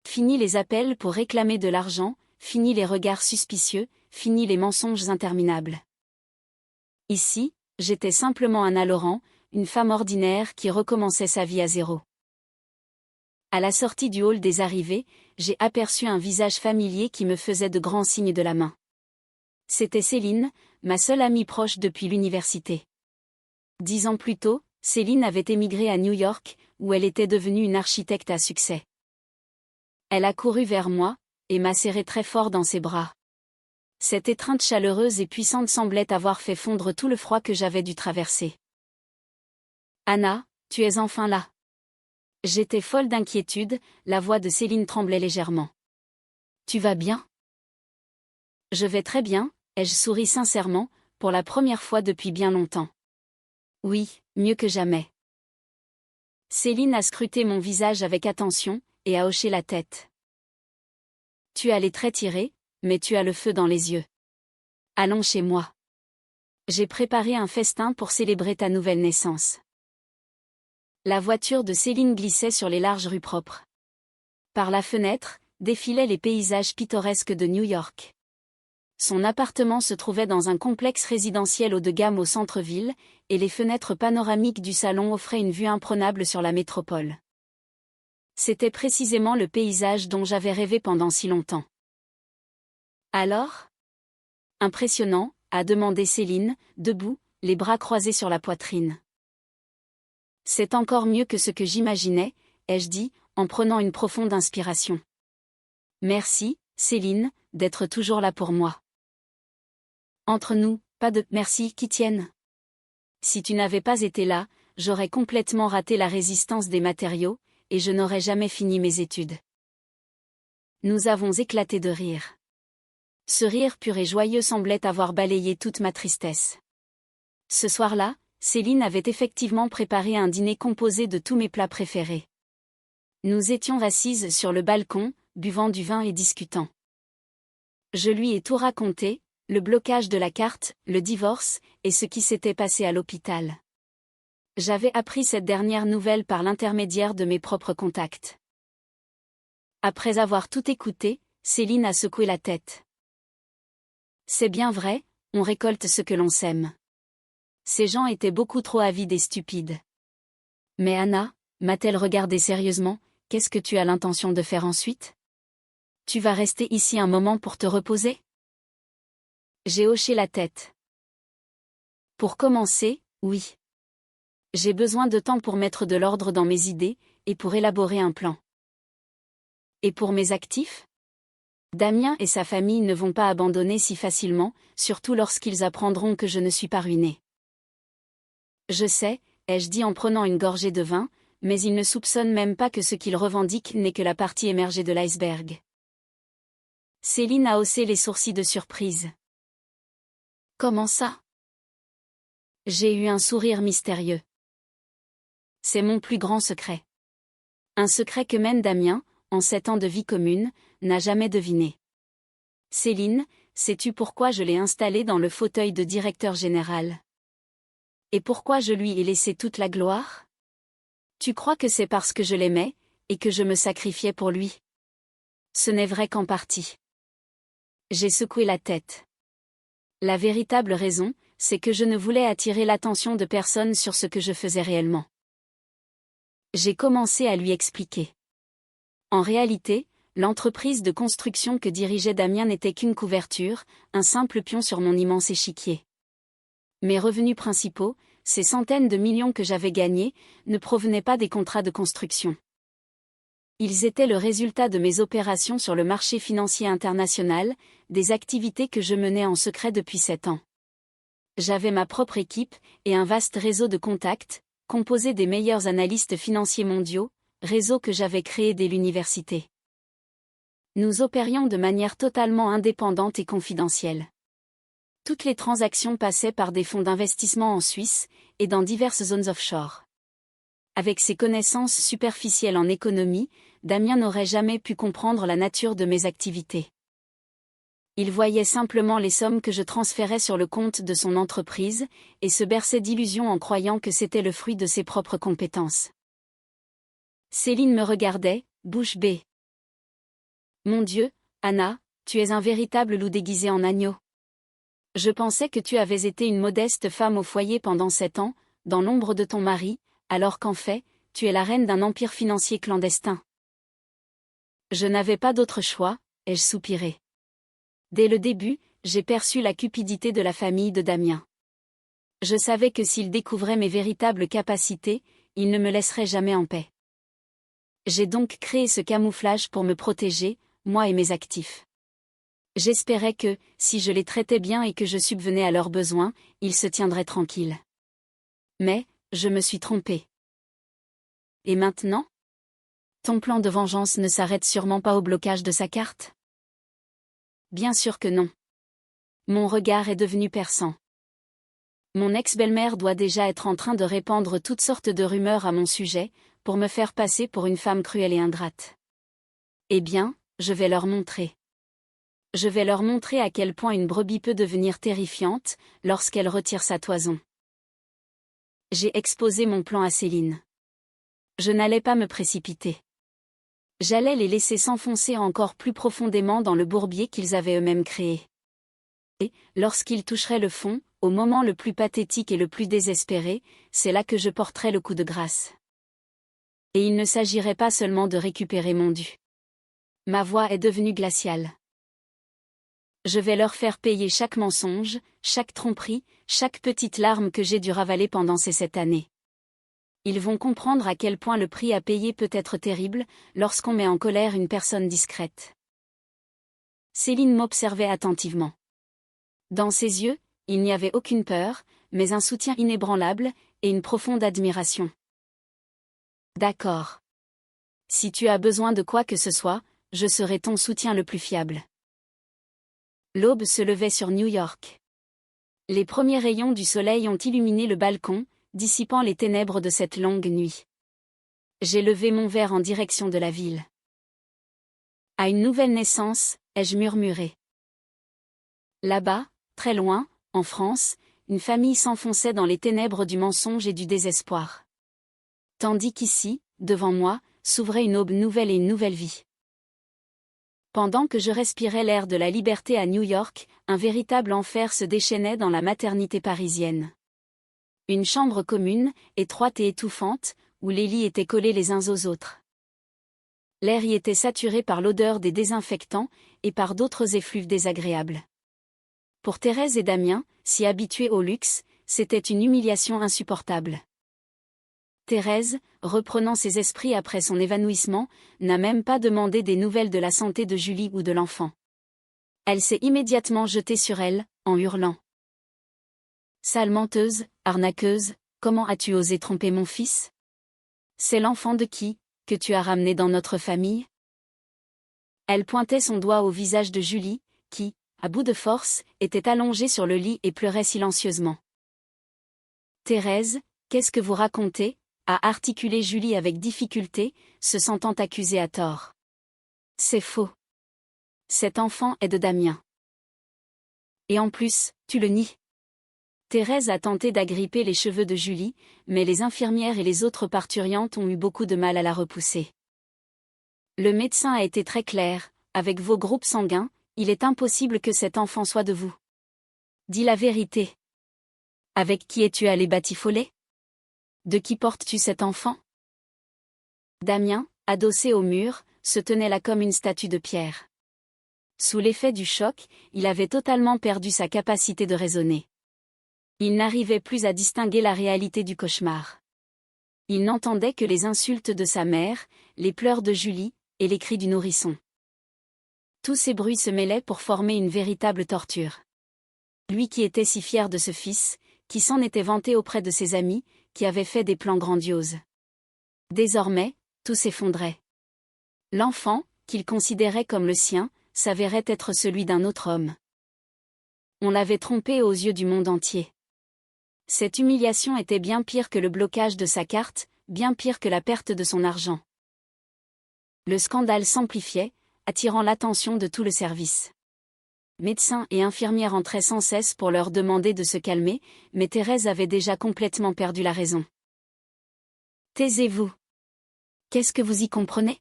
S1: Fini les appels pour réclamer de l'argent, fini les regards suspicieux, fini les mensonges interminables. Ici, j'étais simplement Anna Laurent, une femme ordinaire qui recommençait sa vie à zéro. À la sortie du hall des arrivées, j'ai aperçu un visage familier qui me faisait de grands signes de la main. C'était Céline, ma seule amie proche depuis l'université. 10 ans plus tôt, Céline avait émigré à New York, où elle était devenue une architecte à succès. Elle a couru vers moi, et m'a serré très fort dans ses bras. Cette étreinte chaleureuse et puissante semblait avoir fait fondre tout le froid que j'avais dû traverser. Anna, tu es enfin là. J'étais folle d'inquiétude, la voix de Céline tremblait légèrement. Tu vas bien? Je vais très bien, ai-je souri sincèrement, pour la première fois depuis bien longtemps. Oui, mieux que jamais. Céline a scruté mon visage avec attention, et a hoché la tête. Tu as les traits tirés, mais tu as le feu dans les yeux. Allons chez moi. J'ai préparé un festin pour célébrer ta nouvelle naissance. La voiture de Céline glissait sur les larges rues propres. Par la fenêtre, défilaient les paysages pittoresques de New York. Son appartement se trouvait dans un complexe résidentiel haut de gamme au centre-ville, et les fenêtres panoramiques du salon offraient une vue imprenable sur la métropole. C'était précisément le paysage dont j'avais rêvé pendant si longtemps. Alors ? Impressionnant, a demandé Céline, debout, les bras croisés sur la poitrine. C'est encore mieux que ce que j'imaginais, ai-je dit, en prenant une profonde inspiration. Merci, Céline, d'être toujours là pour moi. Entre nous, pas de « merci » qui tienne. Si tu n'avais pas été là, j'aurais complètement raté la résistance des matériaux, et je n'aurais jamais fini mes études. Nous avons éclaté de rire. Ce rire pur et joyeux semblait avoir balayé toute ma tristesse. Ce soir-là, Céline avait effectivement préparé un dîner composé de tous mes plats préférés. Nous étions assises sur le balcon, buvant du vin et discutant. Je lui ai tout raconté, le blocage de la carte, le divorce, et ce qui s'était passé à l'hôpital. J'avais appris cette dernière nouvelle par l'intermédiaire de mes propres contacts. Après avoir tout écouté, Céline a secoué la tête. C'est bien vrai, on récolte ce que l'on sème. Ces gens étaient beaucoup trop avides et stupides. Mais Anna, m'a-t-elle regardé sérieusement, qu'est-ce que tu as l'intention de faire ensuite ? Tu vas rester ici un moment pour te reposer ? J'ai hoché la tête. Pour commencer, oui. J'ai besoin de temps pour mettre de l'ordre dans mes idées, et pour élaborer un plan. Et pour mes actifs ? Damien et sa famille ne vont pas abandonner si facilement, surtout lorsqu'ils apprendront que je ne suis pas ruinée. Je sais, ai-je dit en prenant une gorgée de vin, mais ils ne soupçonnent même pas que ce qu'ils revendiquent n'est que la partie émergée de l'iceberg. Céline a haussé les sourcils de surprise. Comment ça ? J'ai eu un sourire mystérieux. C'est mon plus grand secret. Un secret que même Damien, en 7 ans de vie commune, n'a jamais deviné. Céline, sais-tu pourquoi je l'ai installé dans le fauteuil de directeur général ? Et pourquoi je lui ai laissé toute la gloire ? Tu crois que c'est parce que je l'aimais, et que je me sacrifiais pour lui ? Ce n'est vrai qu'en partie. J'ai secoué la tête. La véritable raison, c'est que je ne voulais attirer l'attention de personne sur ce que je faisais réellement. J'ai commencé à lui expliquer. En réalité, l'entreprise de construction que dirigeait Damien n'était qu'une couverture, un simple pion sur mon immense échiquier. Mes revenus principaux, ces centaines de millions que j'avais gagnés, ne provenaient pas des contrats de construction. Ils étaient le résultat de mes opérations sur le marché financier international, des activités que je menais en secret depuis 7 ans. J'avais ma propre équipe, et un vaste réseau de contacts, composé des meilleurs analystes financiers mondiaux, réseau que j'avais créé dès l'université. Nous opérions de manière totalement indépendante et confidentielle. Toutes les transactions passaient par des fonds d'investissement en Suisse, et dans diverses zones offshore. Avec ses connaissances superficielles en économie, Damien n'aurait jamais pu comprendre la nature de mes activités. Il voyait simplement les sommes que je transférais sur le compte de son entreprise, et se berçait d'illusions en croyant que c'était le fruit de ses propres compétences. Céline me regardait, bouche bée. Mon Dieu, Anna, tu es un véritable loup déguisé en agneau. Je pensais que tu avais été une modeste femme au foyer pendant 7 ans, dans l'ombre de ton mari, alors qu'en fait, tu es la reine d'un empire financier clandestin. Je n'avais pas d'autre choix, ai-je soupiré. Dès le début, j'ai perçu la cupidité de la famille de Damien. Je savais que s'il découvrait mes véritables capacités, il ne me laisserait jamais en paix. J'ai donc créé ce camouflage pour me protéger, moi et mes actifs. J'espérais que, si je les traitais bien et que je subvenais à leurs besoins, ils se tiendraient tranquilles. Mais, je me suis trompée. Et maintenant ? Ton plan de vengeance ne s'arrête sûrement pas au blocage de sa carte ? Bien sûr que non. Mon regard est devenu perçant. Mon ex-belle-mère doit déjà être en train de répandre toutes sortes de rumeurs à mon sujet, pour me faire passer pour une femme cruelle et ingrate. Eh bien, je vais leur montrer. Je vais leur montrer à quel point une brebis peut devenir terrifiante, lorsqu'elle retire sa toison. J'ai exposé mon plan à Céline. Je n'allais pas me précipiter. J'allais les laisser s'enfoncer encore plus profondément dans le bourbier qu'ils avaient eux-mêmes créé. Et, lorsqu'ils toucheraient le fond, au moment le plus pathétique et le plus désespéré, c'est là que je porterais le coup de grâce. Et il ne s'agirait pas seulement de récupérer mon dû. Ma voix est devenue glaciale. Je vais leur faire payer chaque mensonge, chaque tromperie, chaque petite larme que j'ai dû ravaler pendant ces 7 années. Ils vont comprendre à quel point le prix à payer peut être terrible, lorsqu'on met en colère une personne discrète. Céline m'observait attentivement. Dans ses yeux, il n'y avait aucune peur, mais un soutien inébranlable, et une profonde admiration. D'accord. Si tu as besoin de quoi que ce soit, je serai ton soutien le plus fiable. L'aube se levait sur New York. Les premiers rayons du soleil ont illuminé le balcon, dissipant les ténèbres de cette longue nuit. J'ai levé mon verre en direction de la ville. À une nouvelle naissance, ai-je murmuré. Là-bas, très loin, en France, une famille s'enfonçait dans les ténèbres du mensonge et du désespoir. Tandis qu'ici, devant moi, s'ouvrait une aube nouvelle et une nouvelle vie. Pendant que je respirais l'air de la liberté à New York, un véritable enfer se déchaînait dans la maternité parisienne. Une chambre commune, étroite et étouffante, où les lits étaient collés les uns aux autres. L'air y était saturé par l'odeur des désinfectants, et par d'autres effluves désagréables. Pour Thérèse et Damien, si habitués au luxe, c'était une humiliation insupportable. Thérèse, reprenant ses esprits après son évanouissement, n'a même pas demandé des nouvelles de la santé de Julie ou de l'enfant. Elle s'est immédiatement jetée sur elle, en hurlant. Sale menteuse, arnaqueuse, comment as-tu osé tromper mon fils? C'est l'enfant de qui, que tu as ramené dans notre famille? Elle pointait son doigt au visage de Julie, qui, à bout de force, était allongée sur le lit et pleurait silencieusement. Thérèse, qu'est-ce que vous racontez? A articulé Julie avec difficulté, se sentant accusée à tort. C'est faux. Cet enfant est de Damien. Et en plus, tu le nies. Thérèse a tenté d'agripper les cheveux de Julie, mais les infirmières et les autres parturientes ont eu beaucoup de mal à la repousser. Le médecin a été très clair, avec vos groupes sanguins, il est impossible que cet enfant soit de vous. Dis la vérité. Avec qui es-tu allé batifoler? De qui portes-tu cet enfant? Damien, adossé au mur, se tenait là comme une statue de pierre. Sous l'effet du choc, il avait totalement perdu sa capacité de raisonner. Il n'arrivait plus à distinguer la réalité du cauchemar. Il n'entendait que les insultes de sa mère, les pleurs de Julie, et les cris du nourrisson. Tous ces bruits se mêlaient pour former une véritable torture. Lui qui était si fier de ce fils, qui s'en était vanté auprès de ses amis, qui avait fait des plans grandioses. Désormais, tout s'effondrait. L'enfant, qu'il considérait comme le sien, s'avérait être celui d'un autre homme. On l'avait trompé aux yeux du monde entier. Cette humiliation était bien pire que le blocage de sa carte, bien pire que la perte de son argent. Le scandale s'amplifiait, attirant l'attention de tout le service. Médecins et infirmières entraient sans cesse pour leur demander de se calmer, mais Thérèse avait déjà complètement perdu la raison. Taisez-vous. Qu'est-ce que vous y comprenez?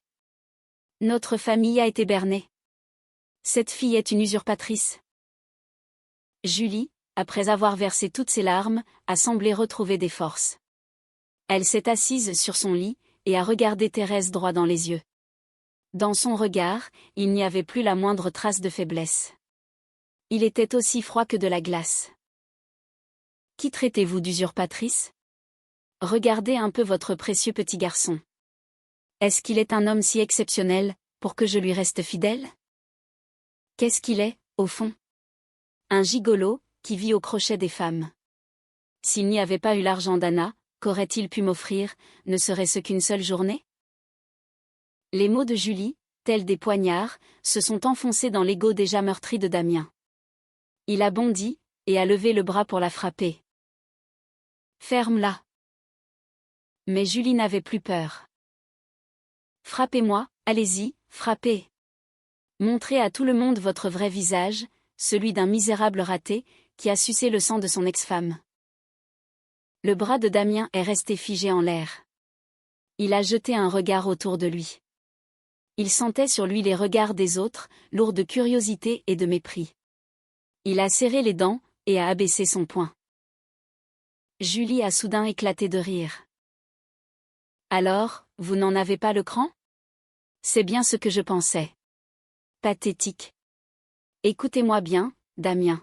S1: Notre famille a été bernée. Cette fille est une usurpatrice. Julie, après avoir versé toutes ses larmes, a semblé retrouver des forces. Elle s'est assise sur son lit, et a regardé Thérèse droit dans les yeux. Dans son regard, il n'y avait plus la moindre trace de faiblesse. Il était aussi froid que de la glace. Qui traitez-vous d'usurpatrice? Regardez un peu votre précieux petit garçon. Est-ce qu'il est un homme si exceptionnel, pour que je lui reste fidèle? Qu'est-ce qu'il est, au fond? Un gigolo, qui vit au crochet des femmes. S'il n'y avait pas eu l'argent d'Anna, qu'aurait-il pu m'offrir, ne serait-ce qu'une seule journée? Les mots de Julie, tels des poignards, se sont enfoncés dans l'ego déjà meurtri de Damien. Il a bondi, et a levé le bras pour la frapper. Ferme-la. Mais Julie n'avait plus peur. Frappez-moi, allez-y, frappez. Montrez à tout le monde votre vrai visage, celui d'un misérable raté, qui a sucé le sang de son ex-femme. Le bras de Damien est resté figé en l'air. Il a jeté un regard autour de lui. Il sentait sur lui les regards des autres, lourds de curiosité et de mépris. Il a serré les dents, et a abaissé son poing. Julie a soudain éclaté de rire. Alors, vous n'en avez pas le cran? C'est bien ce que je pensais. Pathétique. Écoutez-moi bien, Damien.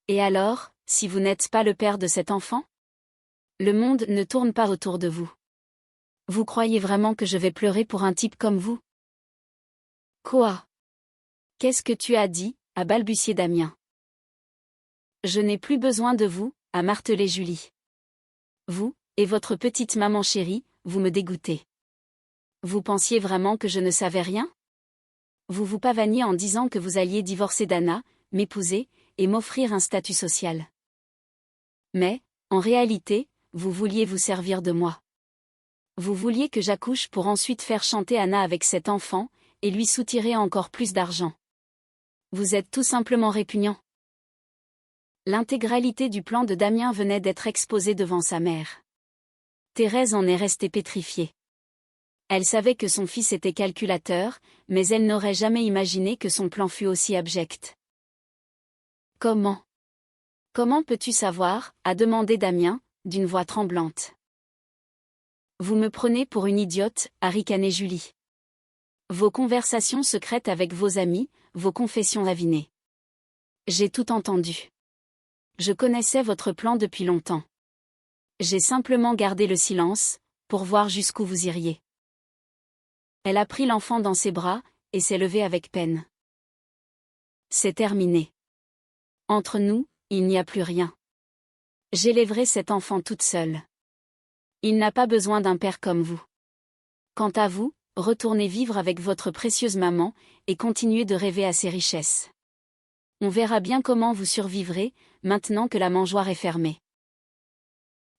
S1: Et alors, si vous n'êtes pas le père de cet enfant? Le monde ne tourne pas autour de vous. Vous croyez vraiment que je vais pleurer pour un type comme vous? Quoi? Qu'est-ce que tu as dit? A balbutié Damien. Je n'ai plus besoin de vous, a martelé Julie. Vous, et votre petite maman chérie, vous me dégoûtez. Vous pensiez vraiment que je ne savais rien? Vous vous pavaniez en disant que vous alliez divorcer d'Anna, m'épouser, et m'offrir un statut social. Mais, en réalité, vous vouliez vous servir de moi. Vous vouliez que j'accouche pour ensuite faire chanter Anna avec cet enfant, et lui soutirer encore plus d'argent. Vous êtes tout simplement répugnant. L'intégralité du plan de Damien venait d'être exposée devant sa mère. Thérèse en est restée pétrifiée. Elle savait que son fils était calculateur, mais elle n'aurait jamais imaginé que son plan fût aussi abject. Comment? Comment peux-tu savoir? A demandé Damien, d'une voix tremblante. Vous me prenez pour une idiote, a ricané Julie. Vos conversations secrètes avec vos amis, vos confessions avinées. J'ai tout entendu. Je connaissais votre plan depuis longtemps. J'ai simplement gardé le silence, pour voir jusqu'où vous iriez. Elle a pris l'enfant dans ses bras, et s'est levée avec peine. C'est terminé. Entre nous, il n'y a plus rien. J'élèverai cet enfant toute seule. Il n'a pas besoin d'un père comme vous. Quant à vous, retournez vivre avec votre précieuse maman, et continuez de rêver à ses richesses. On verra bien comment vous survivrez, maintenant que la mangeoire est fermée.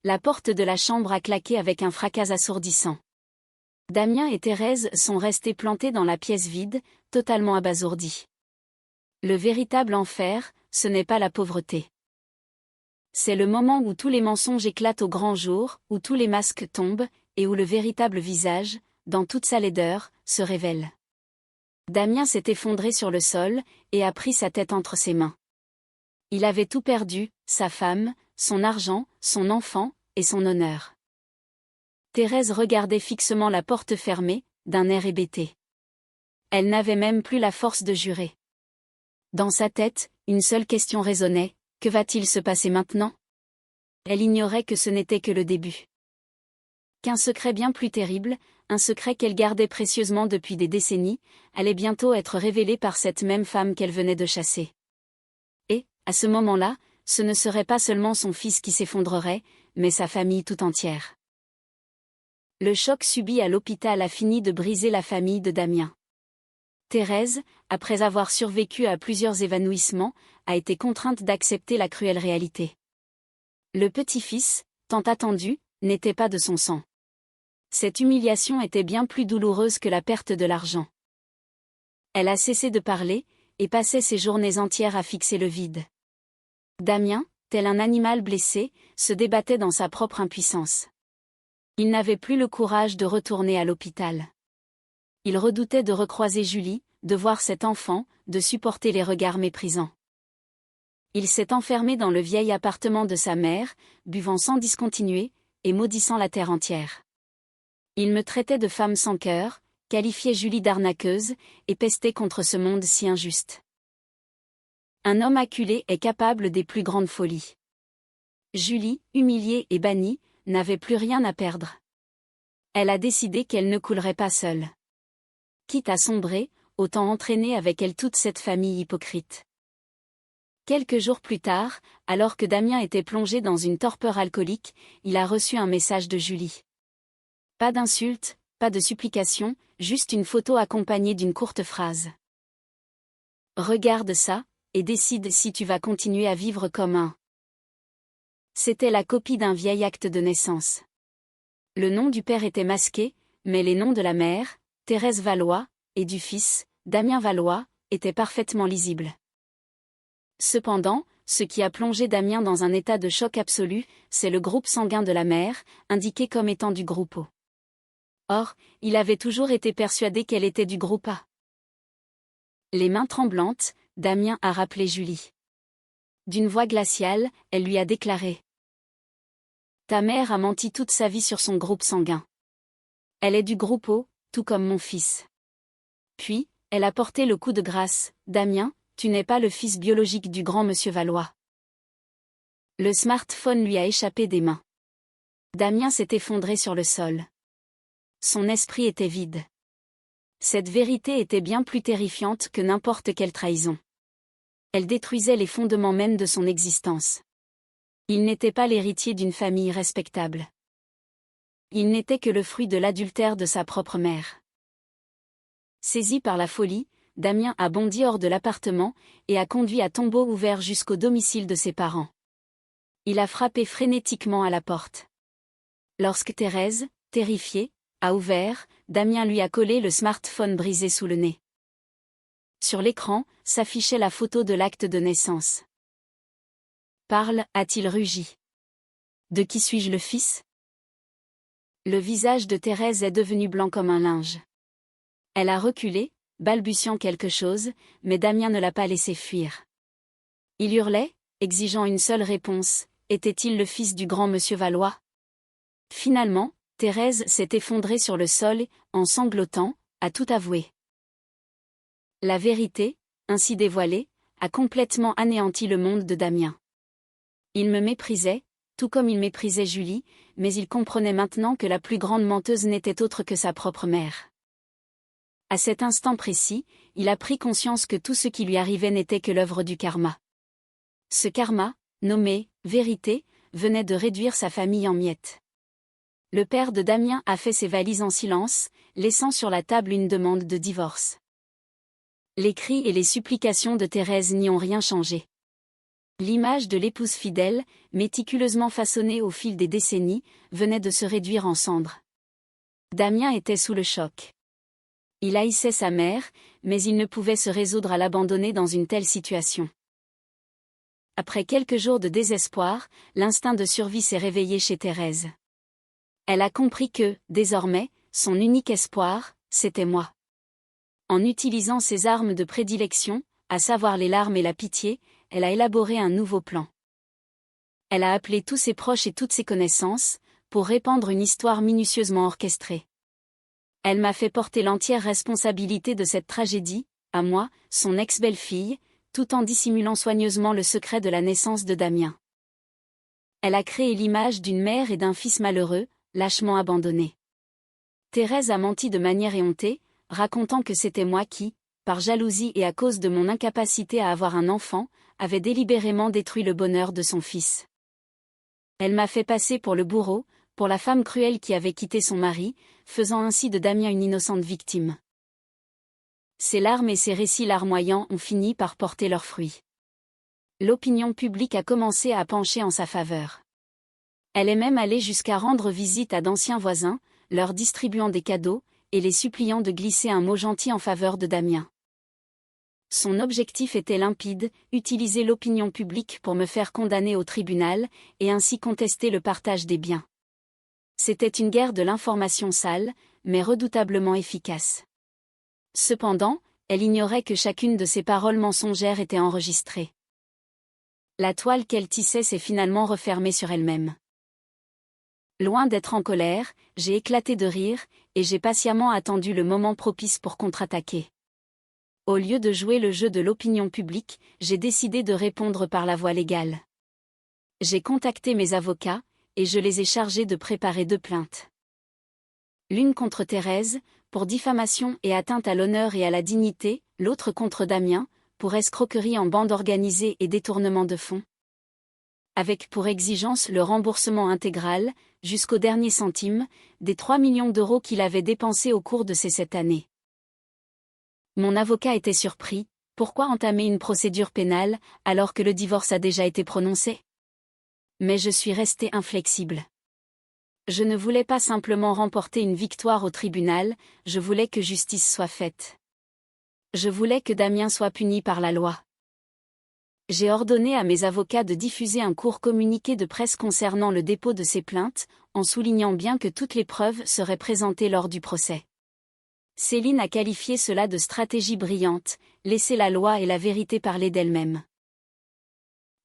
S1: La porte de la chambre a claqué avec un fracas assourdissant. Damien et Thérèse sont restés plantés dans la pièce vide, totalement abasourdis. Le véritable enfer, ce n'est pas la pauvreté. C'est le moment où tous les mensonges éclatent au grand jour, où tous les masques tombent, et où le véritable visage, dans toute sa laideur, se révèle. Damien s'est effondré sur le sol, et a pris sa tête entre ses mains. Il avait tout perdu, sa femme, son argent, son enfant, et son honneur. Thérèse regardait fixement la porte fermée, d'un air hébété. Elle n'avait même plus la force de jurer. Dans sa tête, une seule question résonnait, que va-t-il se passer maintenant? Elle ignorait que ce n'était que le début. Qu'un secret bien plus terrible, un secret qu'elle gardait précieusement depuis des décennies, allait bientôt être révélé par cette même femme qu'elle venait de chasser. Et, à ce moment-là, ce ne serait pas seulement son fils qui s'effondrerait, mais sa famille tout entière. Le choc subi à l'hôpital a fini de briser la famille de Damien. Thérèse, après avoir survécu à plusieurs évanouissements, a été contrainte d'accepter la cruelle réalité. Le petit-fils, tant attendu, n'était pas de son sang. Cette humiliation était bien plus douloureuse que la perte de l'argent. Elle a cessé de parler, et passait ses journées entières à fixer le vide. Damien, tel un animal blessé, se débattait dans sa propre impuissance. Il n'avait plus le courage de retourner à l'hôpital. Il redoutait de recroiser Julie, de voir cet enfant, de supporter les regards méprisants. Il s'est enfermé dans le vieil appartement de sa mère, buvant sans discontinuer, et maudissant la terre entière. Il me traitait de femme sans cœur, qualifiait Julie d'arnaqueuse, et pestait contre ce monde si injuste. Un homme acculé est capable des plus grandes folies. Julie, humiliée et bannie, n'avait plus rien à perdre. Elle a décidé qu'elle ne coulerait pas seule. Quitte à sombrer, autant entraîner avec elle toute cette famille hypocrite. Quelques jours plus tard, alors que Damien était plongé dans une torpeur alcoolique, il a reçu un message de Julie. Pas d'insulte, pas de supplication, juste une photo accompagnée d'une courte phrase. Regarde ça, et décide si tu vas continuer à vivre comme un. C'était la copie d'un vieil acte de naissance. Le nom du père était masqué, mais les noms de la mère, Thérèse Valois, et du fils, Damien Valois, étaient parfaitement lisibles. Cependant, ce qui a plongé Damien dans un état de choc absolu, c'est le groupe sanguin de la mère, indiqué comme étant du groupe O. Or, il avait toujours été persuadé qu'elle était du groupe A. Les mains tremblantes, Damien a rappelé Julie. D'une voix glaciale, elle lui a déclaré. Ta mère a menti toute sa vie sur son groupe sanguin. Elle est du groupe O, tout comme mon fils. Puis, elle a porté le coup de grâce. Damien, tu n'es pas le fils biologique du grand monsieur Valois. Le smartphone lui a échappé des mains. Damien s'est effondré sur le sol. Son esprit était vide. Cette vérité était bien plus terrifiante que n'importe quelle trahison. Elle détruisait les fondements mêmes de son existence. Il n'était pas l'héritier d'une famille respectable. Il n'était que le fruit de l'adultère de sa propre mère. Saisi par la folie, Damien a bondi hors de l'appartement et a conduit à tombeau ouvert jusqu'au domicile de ses parents. Il a frappé frénétiquement à la porte. Lorsque Thérèse, terrifiée, a ouvert, Damien lui a collé le smartphone brisé sous le nez. Sur l'écran, s'affichait la photo de l'acte de naissance. Parle, a-t-il rugi. De qui suis-je le fils? Le visage de Thérèse est devenu blanc comme un linge. Elle a reculé, balbutiant quelque chose, mais Damien ne l'a pas laissé fuir. Il hurlait, exigeant une seule réponse, était-il le fils du grand monsieur Valois? Finalement, Thérèse s'est effondrée sur le sol et, en sanglotant, a tout avoué. La vérité, ainsi dévoilée, a complètement anéanti le monde de Damien. Il me méprisait, tout comme il méprisait Julie, mais il comprenait maintenant que la plus grande menteuse n'était autre que sa propre mère. À cet instant précis, il a pris conscience que tout ce qui lui arrivait n'était que l'œuvre du karma. Ce karma, nommé « vérité », venait de réduire sa famille en miettes. Le père de Damien a fait ses valises en silence, laissant sur la table une demande de divorce. Les cris et les supplications de Thérèse n'y ont rien changé. L'image de l'épouse fidèle, méticuleusement façonnée au fil des décennies, venait de se réduire en cendres. Damien était sous le choc. Il haïssait sa mère, mais il ne pouvait se résoudre à l'abandonner dans une telle situation. Après quelques jours de désespoir, l'instinct de survie s'est réveillé chez Thérèse. Elle a compris que, désormais, son unique espoir, c'était moi. En utilisant ses armes de prédilection, à savoir les larmes et la pitié, elle a élaboré un nouveau plan. Elle a appelé tous ses proches et toutes ses connaissances, pour répandre une histoire minutieusement orchestrée. Elle m'a fait porter l'entière responsabilité de cette tragédie, à moi, son ex-belle-fille, tout en dissimulant soigneusement le secret de la naissance de Damien. Elle a créé l'image d'une mère et d'un fils malheureux, lâchement abandonnés. Thérèse a menti de manière éhontée, racontant que c'était moi qui, par jalousie et à cause de mon incapacité à avoir un enfant, avait délibérément détruit le bonheur de son fils. Elle m'a fait passer pour le bourreau, pour la femme cruelle qui avait quitté son mari, faisant ainsi de Damien une innocente victime. Ses larmes et ses récits larmoyants ont fini par porter leurs fruits. L'opinion publique a commencé à pencher en sa faveur. Elle est même allée jusqu'à rendre visite à d'anciens voisins, leur distribuant des cadeaux, et les suppliant de glisser un mot gentil en faveur de Damien. Son objectif était limpide, utiliser l'opinion publique pour me faire condamner au tribunal, et ainsi contester le partage des biens. C'était une guerre de l'information sale, mais redoutablement efficace. Cependant, elle ignorait que chacune de ses paroles mensongères était enregistrée. La toile qu'elle tissait s'est finalement refermée sur elle-même. Loin d'être en colère, j'ai éclaté de rire, et j'ai patiemment attendu le moment propice pour contre-attaquer. Au lieu de jouer le jeu de l'opinion publique, j'ai décidé de répondre par la voie légale. J'ai contacté mes avocats, et je les ai chargés de préparer 2 plaintes. L'une contre Thérèse, pour diffamation et atteinte à l'honneur et à la dignité, l'autre contre Damien, pour escroquerie en bande organisée et détournement de fonds. Avec pour exigence le remboursement intégral, jusqu'au dernier centime, des 3 millions d'euros qu'il avait dépensés au cours de ces 7 années. Mon avocat était surpris, Pourquoi entamer une procédure pénale, alors que le divorce a déjà été prononcé? Mais je suis restée inflexible. Je ne voulais pas simplement remporter une victoire au tribunal, je voulais que justice soit faite. Je voulais que Damien soit puni par la loi. J'ai ordonné à mes avocats de diffuser un court communiqué de presse concernant le dépôt de ces plaintes, en soulignant bien que toutes les preuves seraient présentées lors du procès. Céline a qualifié cela de stratégie brillante, laisser la loi et la vérité parler d'elle-même.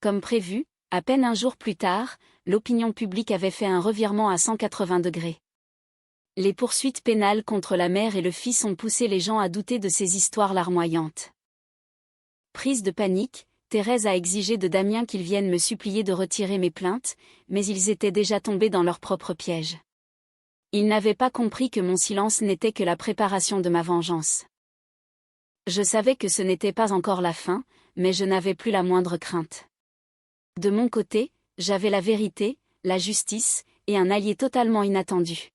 S1: Comme prévu, à peine un jour plus tard, l'opinion publique avait fait un revirement à 180 degrés. Les poursuites pénales contre la mère et le fils ont poussé les gens à douter de ces histoires larmoyantes. Prise de panique, Thérèse a exigé de Damien qu'il vienne me supplier de retirer mes plaintes, mais ils étaient déjà tombés dans leur propre piège. Ils n'avaient pas compris que mon silence n'était que la préparation de ma vengeance. Je savais que ce n'était pas encore la fin, mais je n'avais plus la moindre crainte. De mon côté, j'avais la vérité, la justice, et un allié totalement inattendu.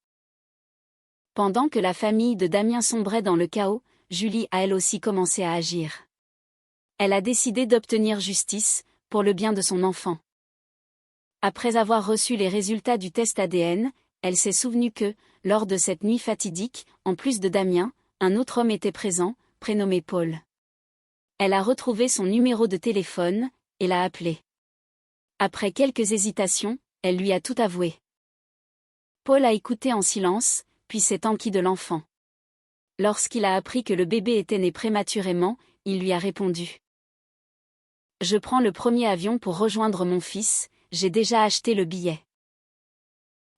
S1: Pendant que la famille de Damien sombrait dans le chaos, Julie a elle aussi commencé à agir. Elle a décidé d'obtenir justice, pour le bien de son enfant. Après avoir reçu les résultats du test ADN, elle s'est souvenue que, lors de cette nuit fatidique, en plus de Damien, un autre homme était présent, prénommé Paul. Elle a retrouvé son numéro de téléphone, et l'a appelé. Après quelques hésitations, elle lui a tout avoué. Paul a écouté en silence, puis s'est enquis de l'enfant. Lorsqu'il a appris que le bébé était né prématurément, il lui a répondu. Je prends le premier avion pour rejoindre mon fils, j'ai déjà acheté le billet.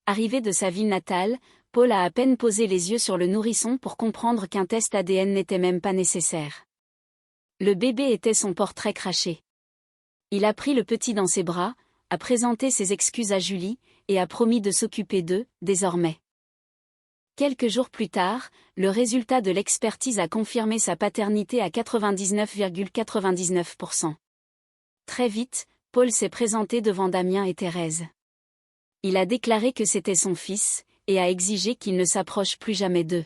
S1: Arrivé de sa ville natale, Paul a à peine posé les yeux sur le nourrisson pour comprendre qu'un test ADN n'était même pas nécessaire. Le bébé était son portrait craché. Il a pris le petit dans ses bras, a présenté ses excuses à Julie, et a promis de s'occuper d'eux, désormais. Quelques jours plus tard, le résultat de l'expertise a confirmé sa paternité à 99,99%. Très vite, Paul s'est présenté devant Damien et Thérèse. Il a déclaré que c'était son fils, et a exigé qu'il ne s'approche plus jamais d'eux.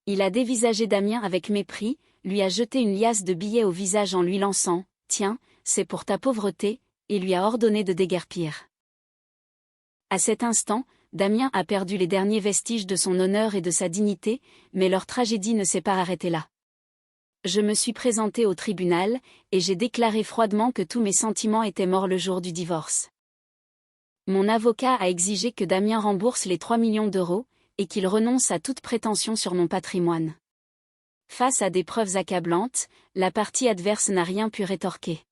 S1: Il a dévisagé Damien avec mépris, lui a jeté une liasse de billets au visage en lui lançant « Tiens, c'est pour ta pauvreté », et lui a ordonné de déguerpir. À cet instant, Damien a perdu les derniers vestiges de son honneur et de sa dignité, mais leur tragédie ne s'est pas arrêtée là. Je me suis présentée au tribunal, et j'ai déclaré froidement que tous mes sentiments étaient morts le jour du divorce. Mon avocat a exigé que Damien rembourse les 3 millions d'euros, et qu'il renonce à toute prétention sur mon patrimoine. Face à des preuves accablantes, la partie adverse n'a rien pu rétorquer.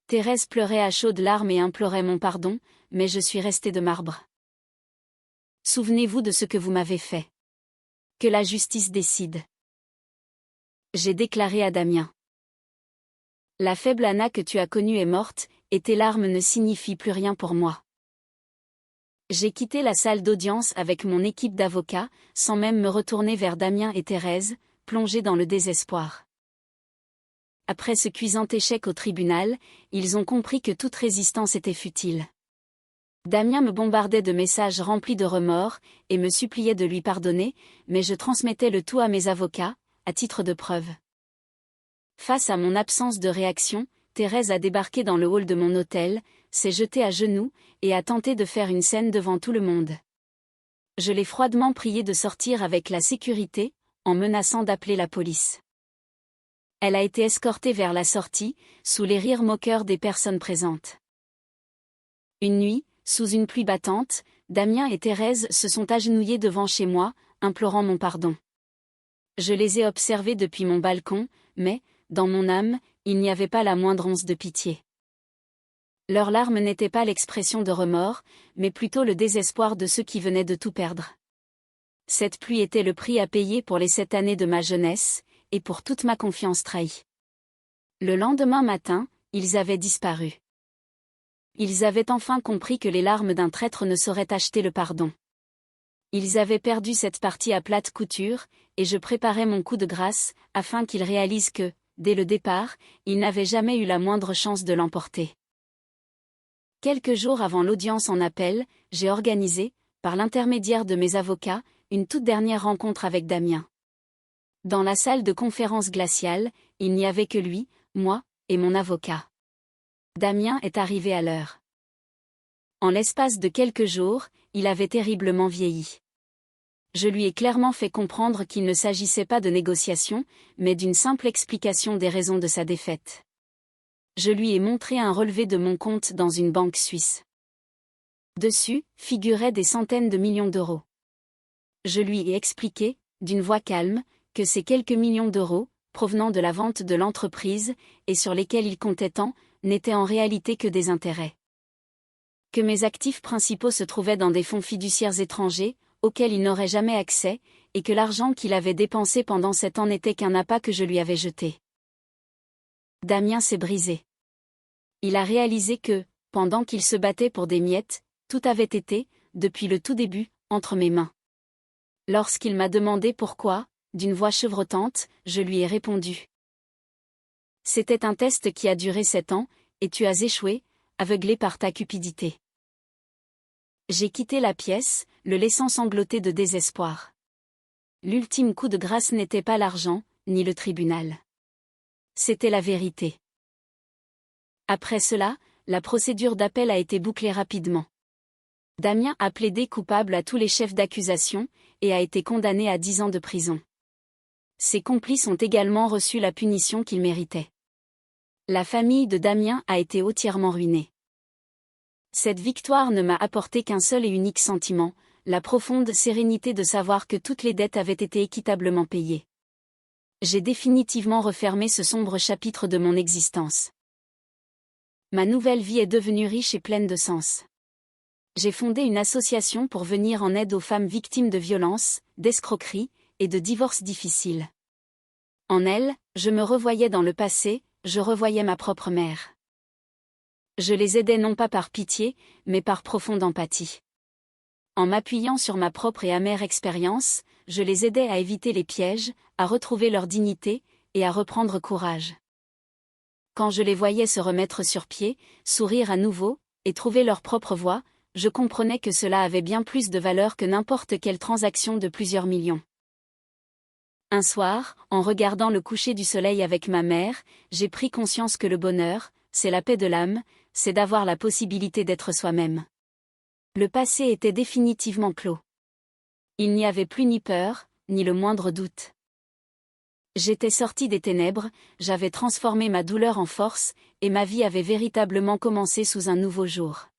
S1: Thérèse pleurait à chaudes larmes et implorait mon pardon, mais je suis restée de marbre. Souvenez-vous de ce que vous m'avez fait. Que la justice décide. J'ai déclaré à Damien. La faible Anna que tu as connue est morte, et tes larmes ne signifient plus rien pour moi. J'ai quitté la salle d'audience avec mon équipe d'avocats, sans même me retourner vers Damien et Thérèse, plongés dans le désespoir. Après ce cuisant échec au tribunal, ils ont compris que toute résistance était futile. Damien me bombardait de messages remplis de remords, et me suppliait de lui pardonner, mais je transmettais le tout à mes avocats, à titre de preuve. Face à mon absence de réaction, Thérèse a débarqué dans le hall de mon hôtel, s'est jetée à genoux, et a tenté de faire une scène devant tout le monde. Je l'ai froidement priée de sortir avec la sécurité, en menaçant d'appeler la police. Elle a été escortée vers la sortie, sous les rires moqueurs des personnes présentes. Une nuit, sous une pluie battante, Damien et Thérèse se sont agenouillés devant chez moi, implorant mon pardon. Je les ai observés depuis mon balcon, mais, dans mon âme, il n'y avait pas la moindre once de pitié. Leurs larmes n'étaient pas l'expression de remords, mais plutôt le désespoir de ceux qui venaient de tout perdre. Cette pluie était le prix à payer pour les 7 années de ma jeunesse, et pour toute ma confiance trahie. Le lendemain matin, ils avaient disparu. Ils avaient enfin compris que les larmes d'un traître ne sauraient acheter le pardon. Ils avaient perdu cette partie à plate couture, et je préparais mon coup de grâce, afin qu'ils réalisent que, dès le départ, ils n'avaient jamais eu la moindre chance de l'emporter. Quelques jours avant l'audience en appel, j'ai organisé, par l'intermédiaire de mes avocats, une toute dernière rencontre avec Damien. Dans la salle de conférence glaciale, il n'y avait que lui, moi, et mon avocat. Damien est arrivé à l'heure. En l'espace de quelques jours, il avait terriblement vieilli. Je lui ai clairement fait comprendre qu'il ne s'agissait pas de négociation, mais d'une simple explication des raisons de sa défaite. Je lui ai montré un relevé de mon compte dans une banque suisse. Dessus, figuraient des centaines de millions d'euros. Je lui ai expliqué, d'une voix calme, que ces quelques millions d'euros, provenant de la vente de l'entreprise, et sur lesquels il comptait tant, n'étaient en réalité que des intérêts. Que mes actifs principaux se trouvaient dans des fonds fiduciaires étrangers, auquel il n'aurait jamais accès, et que l'argent qu'il avait dépensé pendant 7 ans n'était qu'un appât que je lui avais jeté. Damien s'est brisé. Il a réalisé que, pendant qu'il se battait pour des miettes, tout avait été, depuis le tout début, entre mes mains. Lorsqu'il m'a demandé pourquoi, d'une voix chevrotante, je lui ai répondu. C'était un test qui a duré 7 ans, et tu as échoué, aveuglé par ta cupidité. J'ai quitté la pièce, le laissant sangloter de désespoir. L'ultime coup de grâce n'était pas l'argent, ni le tribunal. C'était la vérité. Après cela, la procédure d'appel a été bouclée rapidement. Damien a plaidé coupable à tous les chefs d'accusation, et a été condamné à 10 ans de prison. Ses complices ont également reçu la punition qu'ils méritaient. La famille de Damien a été entièrement ruinée. Cette victoire ne m'a apporté qu'un seul et unique sentiment, la profonde sérénité de savoir que toutes les dettes avaient été équitablement payées. J'ai définitivement refermé ce sombre chapitre de mon existence. Ma nouvelle vie est devenue riche et pleine de sens. J'ai fondé une association pour venir en aide aux femmes victimes de violences, d'escroqueries et de divorces difficiles. En elle, je me revoyais dans le passé, je revoyais ma propre mère. Je les aidais non pas par pitié, mais par profonde empathie. En m'appuyant sur ma propre et amère expérience, je les aidais à éviter les pièges, à retrouver leur dignité, et à reprendre courage. Quand je les voyais se remettre sur pied, sourire à nouveau, et trouver leur propre voie, je comprenais que cela avait bien plus de valeur que n'importe quelle transaction de plusieurs millions. Un soir, en regardant le coucher du soleil avec ma mère, j'ai pris conscience que le bonheur, c'est la paix de l'âme, c'est d'avoir la possibilité d'être soi-même. Le passé était définitivement clos. Il n'y avait plus ni peur, ni le moindre doute. J'étais sortie des ténèbres, j'avais transformé ma douleur en force, et ma vie avait véritablement commencé sous un nouveau jour.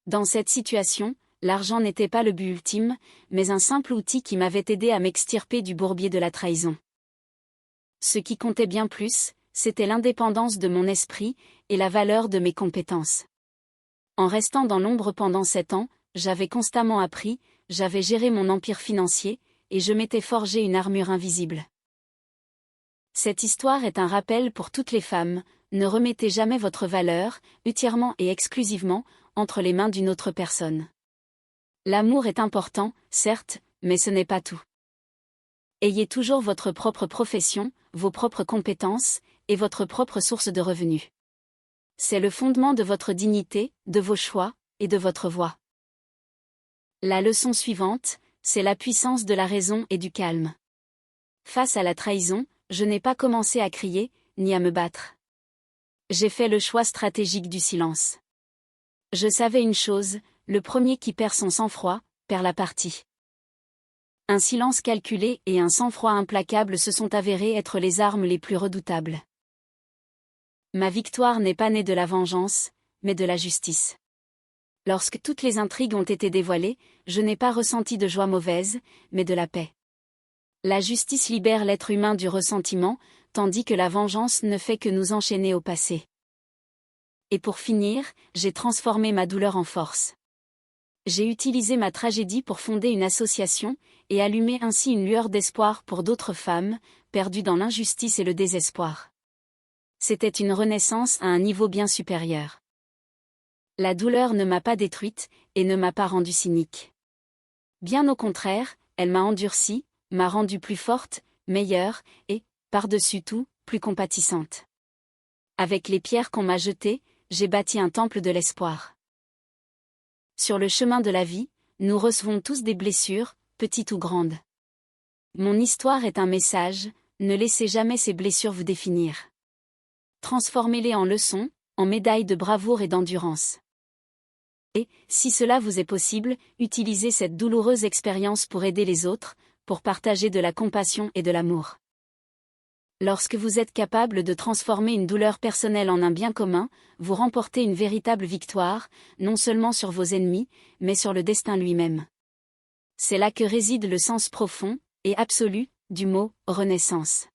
S1: Dans cette situation, l'argent n'était pas le but ultime, mais un simple outil qui m'avait aidé à m'extirper du bourbier de la trahison. Ce qui comptait bien plus, c'était l'indépendance de mon esprit, et la valeur de mes compétences. En restant dans l'ombre pendant 7 ans, j'avais constamment appris, j'avais géré mon empire financier, et je m'étais forgé une armure invisible. Cette histoire est un rappel pour toutes les femmes, ne remettez jamais votre valeur, entièrement et exclusivement, entre les mains d'une autre personne. L'amour est important, certes, mais ce n'est pas tout. Ayez toujours votre propre profession, vos propres compétences, et votre propre source de revenus. C'est le fondement de votre dignité, de vos choix, et de votre voix. La leçon suivante, c'est la puissance de la raison et du calme. Face à la trahison, je n'ai pas commencé à crier, ni à me battre. J'ai fait le choix stratégique du silence. Je savais une chose, le premier qui perd son sang-froid, perd la partie. Un silence calculé et un sang-froid implacable se sont avérés être les armes les plus redoutables. Ma victoire n'est pas née de la vengeance, mais de la justice. Lorsque toutes les intrigues ont été dévoilées, je n'ai pas ressenti de joie mauvaise, mais de la paix. La justice libère l'être humain du ressentiment, tandis que la vengeance ne fait que nous enchaîner au passé. Et pour finir, j'ai transformé ma douleur en force. J'ai utilisé ma tragédie pour fonder une association, et allumer ainsi une lueur d'espoir pour d'autres femmes, perdues dans l'injustice et le désespoir. C'était une renaissance à un niveau bien supérieur. La douleur ne m'a pas détruite, et ne m'a pas rendue cynique. Bien au contraire, elle m'a endurcie, m'a rendue plus forte, meilleure, et, par-dessus tout, plus compatissante. Avec les pierres qu'on m'a jetées, j'ai bâti un temple de l'espoir. Sur le chemin de la vie, nous recevons tous des blessures, petites ou grandes. Mon histoire est un message, ne laissez jamais ces blessures vous définir. Transformez-les en leçons, en médailles de bravoure et d'endurance. Et, si cela vous est possible, utilisez cette douloureuse expérience pour aider les autres, pour partager de la compassion et de l'amour. Lorsque vous êtes capable de transformer une douleur personnelle en un bien commun, vous remportez une véritable victoire, non seulement sur vos ennemis, mais sur le destin lui-même. C'est là que réside le sens profond, et absolu, du mot « renaissance ».